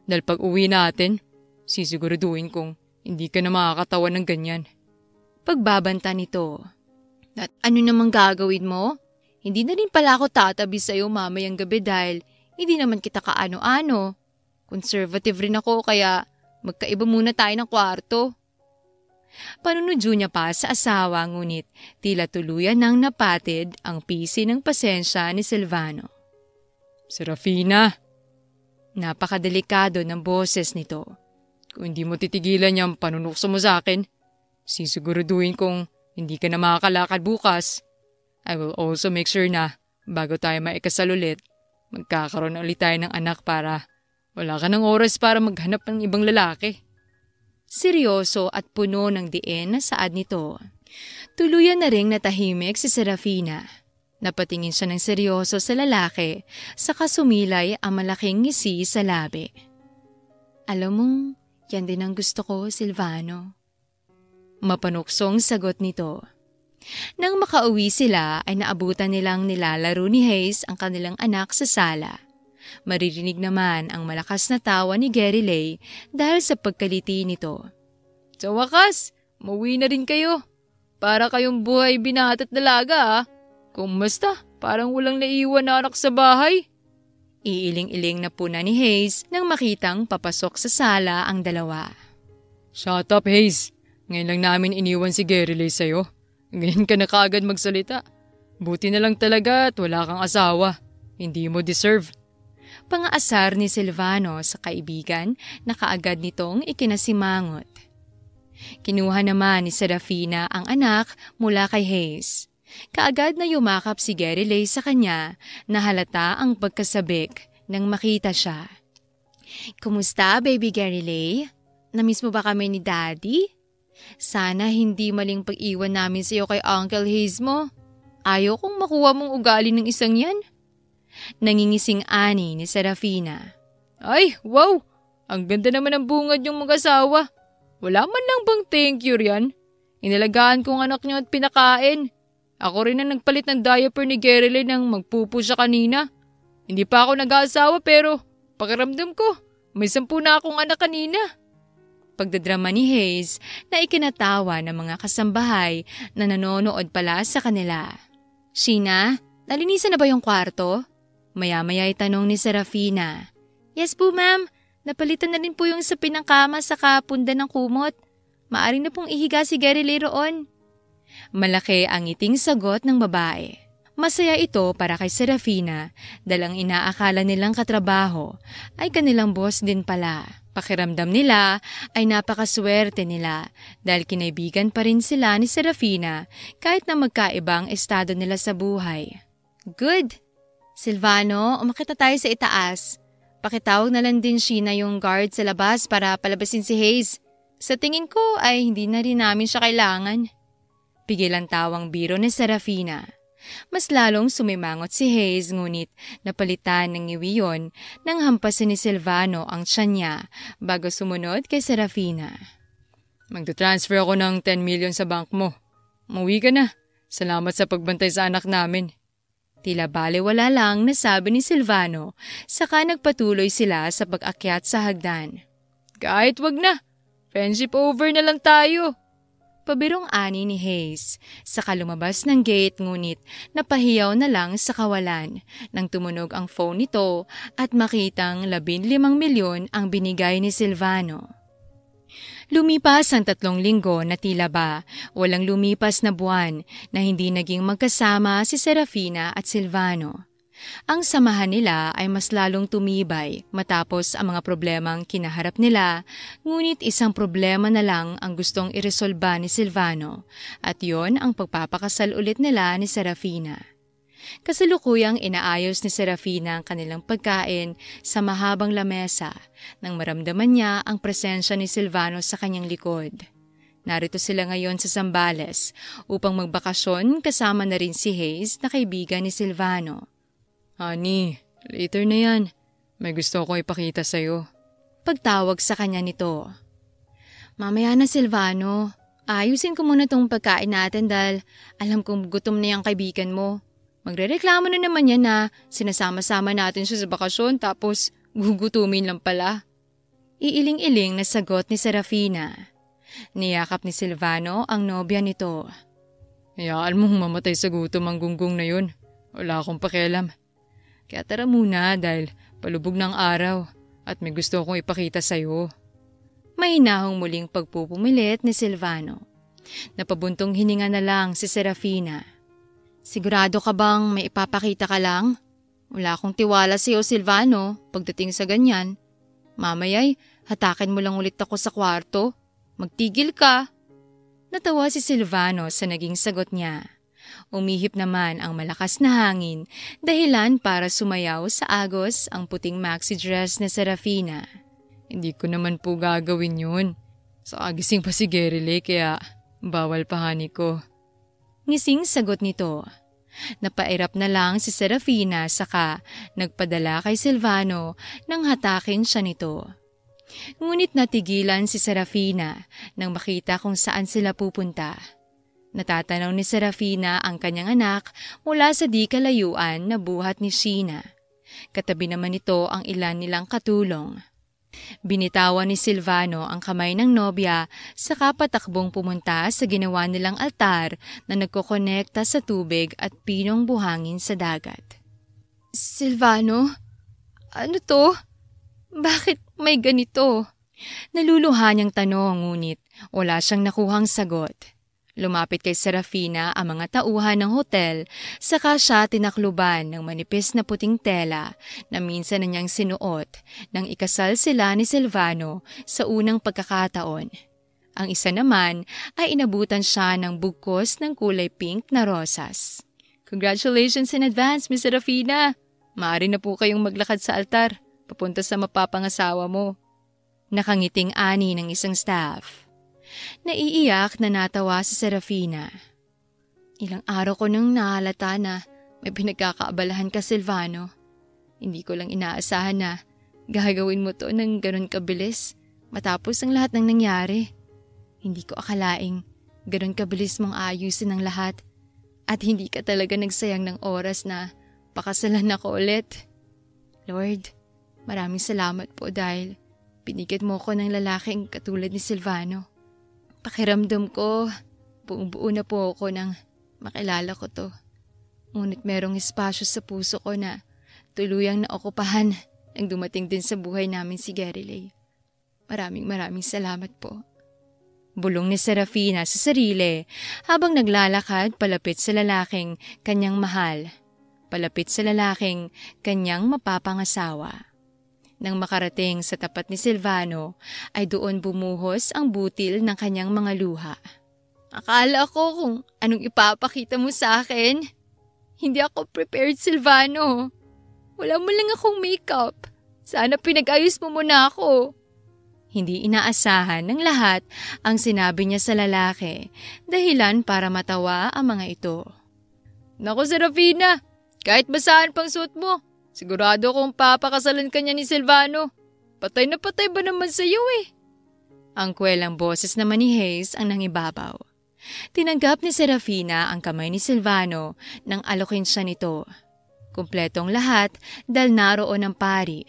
Dahil pag uwi natin, sisiguraduhin kong hindi ka na makakatawa ng ganyan. Pagbabanta nito. At ano namang gagawin mo? Hindi na rin pala ako tatabi sa'yo mamayang gabi dahil hindi naman kita kaano-ano. Conservative rin ako kaya magkaiba muna tayo ng kwarto. Panunudyo niya pa sa asawa ngunit tila tuluyan nang napatid ang pisi ng pasensya ni Silvano. Serafina! Napakadelikado ng boses nito. Kung hindi mo titigilan yung panunukso mo sa akin, sisiguraduhin kong hindi ka na makakalakad bukas. I will also make sure na bago tayo maikasal ulit, magkakaroon ulit tayo ng anak para wala ka ng oras para maghanap ng ibang lalaki. Seryoso at puno ng diin na saad nito. Tuluyan na ring natahimik si Serafina. Napatingin siya ng seryoso sa lalaki, saka sumilay ang malaking ngisi sa labi. Alam mong, yan din ang gusto ko, Silvano. Mapanuksong sagot nito. Nang makauwi sila ay naabutan nilang nilalaro ni Hayes ang kanilang anak sa sala. Maririnig naman ang malakas na tawa ni Gary Lay dahil sa pagkaliti nito. Sa wakas, mauwi na rin kayo. Para kayong buhay binata at dalaga ah. Kung basta, parang walang naiwan na anak sa bahay. Iiling-iling na puna ni Hayes nang makitang papasok sa sala ang dalawa. Shut up, Hayes. Ngayon lang namin iniwan si Gary Lay sa'yo. Ngayon ka na kaagad magsalita. Buti na lang talaga at wala kang asawa. Hindi mo deserve. Pangaasar ni Silvano sa kaibigan na kaagad nitong ikinasimangot. Kinuha naman ni Serafina ang anak mula kay Hayes. Kaagad na yumakap si Gary Lay sa kanya na halata ang pagkasabik nang makita siya. Kumusta, baby Gary Lay? Namiss mo ba kami ni Daddy? Sana hindi maling pag-iwan namin sa iyo kay Uncle Hayes mo. Ayaw kong makuha mong ugali ng isang yan. Nangingising ani ni Serafina. Ay, wow! Ang ganda naman ng bungad yung mag-asawa. Wala man lang bang thank you riyan? Inalagaan kong anak niyo at pinakain. Ako rin ang nagpalit ng diaper ni Gary Lay nang magpupo siya kanina. Hindi pa ako nag-aasawa pero pakiramdam ko, may 10 na akong anak kanina. Pagdadrama ni Hayes na ikinatawa ng mga kasambahay na nanonood pala sa kanila. Sheena, nalinisan na ba yung kwarto? Maya-maya itanong ni Serafina. Yes po ma'am, napalitan na rin po yung sapin ng kama sa kapunda ng kumot. Maaring na pong ihiga si Gary Lay roon. Malaki ang iting sagot ng babae. Masaya ito para kay Serafina dahil ang inaakala nilang katrabaho ay kanilang boss din pala. Pakiramdam nila ay napakaswerte nila dahil kinaibigan pa rin sila ni Serafina kahit na magkaibang estado nila sa buhay. Good! Silvano, umakita tayo sa itaas. Pakitawag na lang din Sheena yung guard sa labas para palabasin si Hayes. Sa tingin ko ay hindi na rin namin siya kailangan. Pigil ang tawang biro ni Serafina. Mas lalong sumimangot si Hayes ngunit napalitan ng ngiwi yon nang hampasin ni Silvano ang tiyan niya bago sumunod kay Serafina. Magta-transfer ako ng 10 million sa bank mo. Umuwi ka na. Salamat sa pagbantay sa anak namin. Tila balewala lang nasabi ni Silvano saka nagpatuloy sila sa pag-akyat sa hagdan. Kahit wag na. Friendship over na lang tayo. Pabirong ani ni Hayes, saka lumabas ng gate ngunit napahiyaw na lang sa kawalan nang tumunog ang phone nito at makitang 15 milyon ang binigay ni Silvano. Lumipas ang 3 linggo na tila ba walang lumipas na buwan na hindi naging magkasama si Serafina at Silvano. Ang samahan nila ay mas lalong tumibay matapos ang mga problemang kinaharap nila, ngunit isang problema na lang ang gustong iresolba ni Silvano at yon ang pagpapakasal ulit nila ni Serafina. Kasalukuyang inaayos ni Serafina ang kanilang pagkain sa mahabang lamesa nang maramdaman niya ang presensya ni Silvano sa kanyang likod. Narito sila ngayon sa Zambales upang magbakasyon kasama na rin si Hayes na kaibigan ni Silvano. Honey, later na yan. May gusto ko ipakita sa'yo. Pagtawag sa kanya nito. Mamaya na Silvano, ayusin ko muna tong pagkain natin dahil alam kong gutom na yung kaibigan mo. Magrereklamo na naman yan na sinasama-sama natin siya sa bakasyon tapos gugutumin lang pala. Iiling-iling na sagot ni Serafina. Niyakap ni Silvano ang nobya nito. Hayaan mong mamatay sa gutom ang gunggong na yun. Wala akong pakialam. Kaya tara muna dahil palubog ng araw at may gusto akong ipakita sa'yo. Mahinahong muling pagpupumilit ni Silvano. Napabuntong hininga na lang si Serafina. Sigurado ka bang may ipapakita ka lang? Wala akong tiwala sa'yo, Silvano, pagdating sa ganyan. Mamaya'y hatakin mo lang ulit ako sa kwarto. Magtigil ka. Natawa si Silvano sa naging sagot niya. Umihip naman ang malakas na hangin, dahilan para sumayaw sa agos ang puting maxi dress na Serafina. Hindi ko naman po gagawin yun. So agising pa si Gerrile kaya bawal pa honey ko. Ngising sagot nito. Napairap na lang si Serafina saka nagpadala kay Silvano nang hatakin siya nito. Ngunit natigilan si Serafina nang makita kung saan sila pupunta. Natatanaw ni Serafina ang kanyang anak mula sa di kalayuan na buhat ni Sheena. Katabi naman nito ang ilan nilang katulong. Binitawan ni Silvano ang kamay ng nobya saka patakbong pumunta sa ginawa nilang altar na nagkokonekta sa tubig at pinong buhangin sa dagat. Silvano? Ano to? Bakit may ganito? Naluluha niyang tanong ngunit wala siyang nakuhang sagot. Lumapit kay Serafina ang mga tauhan ng hotel saka siya tinakluban ng manipis na puting tela na minsan na niyang sinuot nang ikasal sila ni Silvano sa unang pagkakataon. Ang isa naman ay inabutan siya ng bugkos ng kulay pink na rosas. Congratulations in advance, Miss Serafina! Maaari na po kayong maglakad sa altar, papunta sa mapapangasawa mo. Nakangiting ani ng isang staff. Naiiyak na natawa si Serafina. Ilang araw ko nang nahalata na may pinagkakaabalahan ka, Silvano. Hindi ko lang inaasahan na gagawin mo to ng ganun kabilis matapos ang lahat ng nangyari. Hindi ko akalaing ganun kabilis mong ayusin ang lahat at hindi ka talaga nagsayang ng oras na pakasalan ako ulit. Lord, maraming salamat po dahil binigyan mo ko ng lalaking katulad ni Silvano. Pakiramdam ko, buong-buo na po ako nang makilala ko to. Ngunit merong espasyo sa puso ko na tuluyang naokupahan nang dumating din sa buhay namin si Gerrile. Maraming salamat po. Bulong ni Serafina sa sarili habang naglalakad palapit sa lalaking kanyang mahal. Palapit sa lalaking kanyang mapapangasawa. Nang makarating sa tapat ni Silvano, ay doon bumuhos ang butil ng kanyang mga luha. Akala ko kung anong ipapakita mo sa akin. Hindi ako prepared, Silvano. Wala mo lang akong makeup. Sana pinag-ayos mo muna ako. Hindi inaasahan ng lahat ang sinabi niya sa lalaki, dahilan para matawa ang mga ito. Naku, Serafina, kahit basahan pang suot mo, sigurado kong papakasalan ka niya ni Silvano. Patay na patay ba naman sa iyo eh? Ang kwelang boses naman ni Hayes ang nangibabaw. Tinanggap ni Serafina ang kamay ni Silvano nang alokin siya nito. Kumpletong lahat dahil naroon ang pari.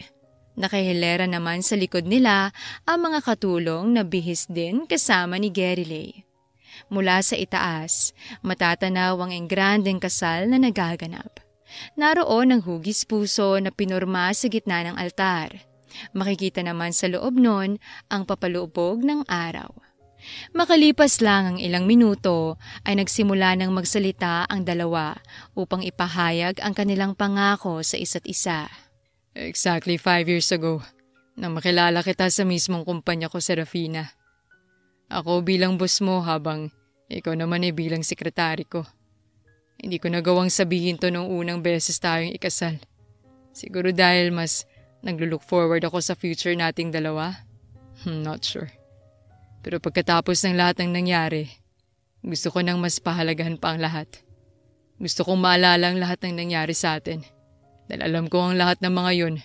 Nakahilera naman sa likod nila ang mga katulong na bihis din kasama ni Gerrile. Mula sa itaas, matatanaw ang engrandeng kasal na nagaganap. Naroon ang hugis puso na pinurma sa gitna ng altar. Makikita naman sa loob nun ang papalubog ng araw. Makalipas lang ang ilang minuto ay nagsimula ng magsalita ang dalawa upang ipahayag ang kanilang pangako sa isa't isa. Exactly 5 years ago, nang makilala kita sa mismong kumpanya ko, Serafina. Ako bilang boss mo habang ikaw naman ay bilang sekretary ko. Hindi ko nagawang sabihin to nung unang beses tayong ikasal. Siguro dahil mas naglo-look forward ako sa future nating dalawa. Not sure. Pero pagkatapos ng lahat ng nangyari, gusto ko nang mas pahalagahan pa ang lahat. Gusto kong maalala ang lahat ng nangyari sa atin. Dahil alam ko ang lahat ng mga yun,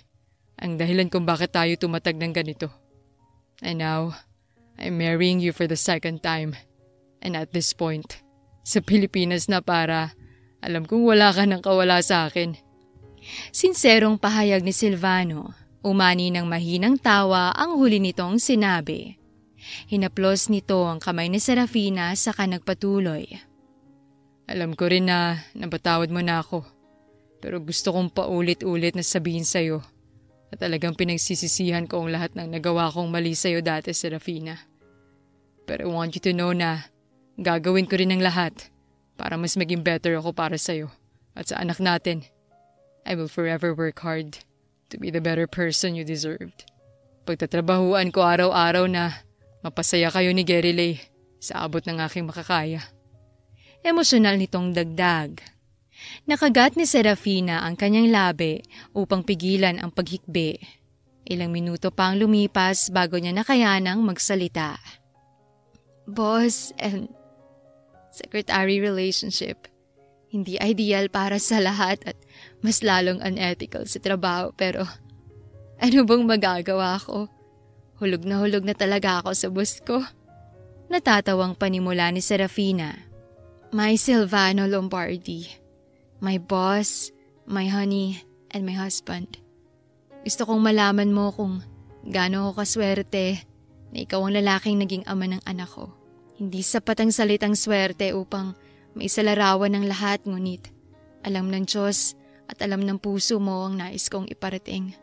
ang dahilan kung bakit tayo tumatag ng ganito. And now, I'm marrying you for the second time. And at this point, sa Pilipinas na para alam kong wala ka nang kawala sa akin. Sinserong pahayag ni Silvano. Umani ng mahinang tawa ang huli nitong sinabi. Hinaplos nito ang kamay ni Serafina saka nagpatuloy. Alam ko rin na napatawad mo na ako. Pero gusto kong paulit-ulit na sabihin sa'yo at talagang pinagsisisihan ko ang lahat ng nagawa kong mali sa'yo dati, Serafina. Pero I want you to know na gagawin ko rin ang lahat para mas maging better ako para sa'yo at sa anak natin. I will forever work hard to be the better person you deserved. Pagtatrabahuan ko araw-araw na mapasaya kayo ni Gerilei sa abot ng aking makakaya. Emosyonal nitong dagdag. Nakagat ni Serafina ang kanyang labi upang pigilan ang paghikbi. Ilang minuto pa ang lumipas bago niya nakayanang magsalita. Boss and secretary relationship, hindi ideal para sa lahat at mas lalong unethical sa trabaho, pero ano bang magagawa ko? Hulog na talaga ako sa boss ko. Natatawang panimula ni Serafina. My Silvano Lombardi, my boss, my honey, and my husband. Gusto kong malaman mo kung gaano ako kaswerte na ikaw ang lalaking naging ama ng anak ko. Hindi sapat ang salitang swerte upang maisalarawan ng lahat, ngunit alam ng Diyos at alam ng puso mo ang nais kong iparating.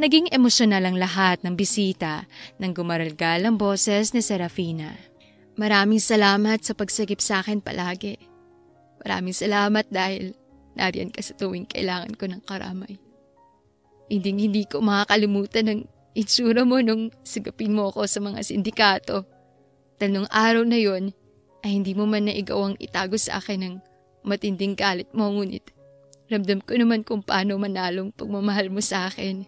Naging emosyonal ang lahat ng bisita nang gumaralgal ang boses ni Serafina. Maraming salamat sa pagsagip sa akin palagi. Maraming salamat dahil nariyan ka sa tuwing kailangan ko ng karamay. Hindi ko makakalimutan ang itsura mo nung sigapin mo ako sa mga sindikato. Dahil nung araw na yon ay hindi mo man naigawang itago sa akin ng matinding galit mo, ngunit ramdam ko naman kung paano manalong pagmamahal mo sa akin.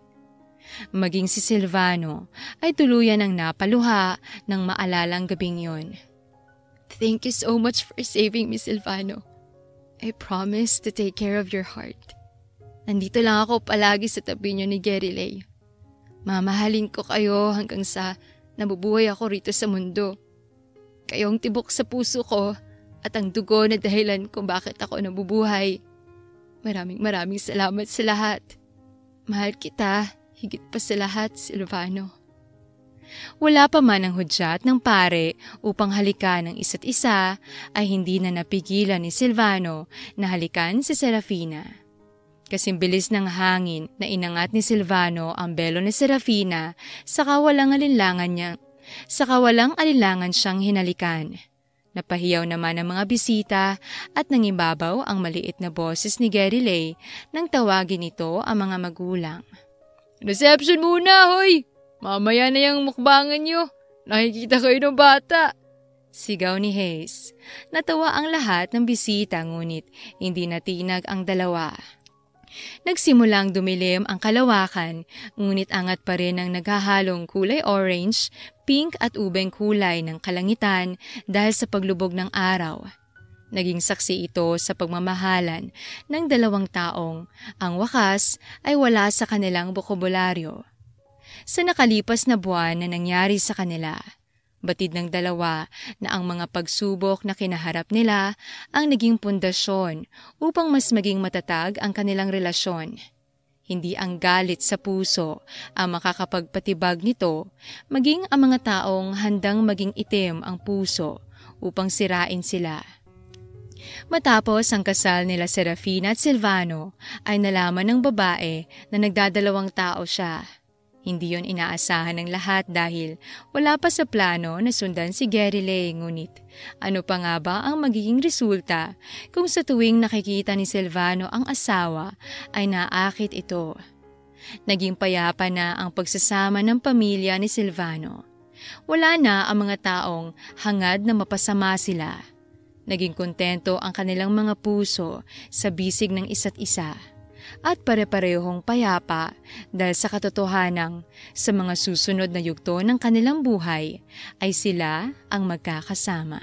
Maging si Silvano ay tuluyan ang napaluha nang maalalang gabing yon. Thank you so much for saving me, Silvano. I promise to take care of your heart. Nandito lang ako palagi sa tabi niyo ni Gerilei. Mamahalin ko kayo hanggang sa nabubuhay ako rito sa mundo. Kayong tibok sa puso ko at ang dugo na dahilan kung bakit ako nabubuhay. Maraming salamat sa lahat. Mahal kita, higit pa sa lahat, Silvano. Wala pa man ang hudyat ng pare upang halikan ng isa't isa, ay hindi na napigilan ni Silvano na halikan si Serafina. Kasing bilis ng hangin na inangat ni Silvano ang belo ni Serafina, saka walang alinlangan siyang hinalikan. Napahiyaw naman ang mga bisita at nangibabaw ang maliit na boses ni Gerilei nang tawagin ito ang mga magulang. Reception muna, hoy! Mamaya na yung mukbangan nyo. Nakikita kayo ng bata. Sigaw ni Hayes. Natawa ang lahat ng bisita, ngunit hindi natinag ang dalawa. Nagsimulang dumilim ang kalawakan, ngunit angat pa rin ang naghahalong kulay orange, pink at ubeng kulay ng kalangitan dahil sa paglubog ng araw. Naging saksi ito sa pagmamahalan ng dalawang taong ang wakas ay wala sa kanilang bokabularyo. Sa nakalipas na buwan na nangyari sa kanila, batid ng dalawa na ang mga pagsubok na kinaharap nila ang naging pundasyon upang mas maging matatag ang kanilang relasyon. Hindi ang galit sa puso ang makakapagpatibag nito, maging ang mga taong handang maging itim ang puso upang sirain sila. Matapos ang kasal nila Serafina at Silvano, ay nalaman ng babae na nagdadalawang tao siya. Hindi yon inaasahan ng lahat dahil wala pa sa plano na sundan si Gerilei, ngunit ano pa nga ba ang magiging resulta kung sa tuwing nakikita ni Silvano ang asawa ay naakit ito. Naging payapa na ang pagsasama ng pamilya ni Silvano. Wala na ang mga taong hangad na mapasama sila. Naging kontento ang kanilang mga puso sa bisig ng isa't isa. At pare-parehong payapa dahil sa katotohanang sa mga susunod na yugto ng kanilang buhay ay sila ang magkakasama.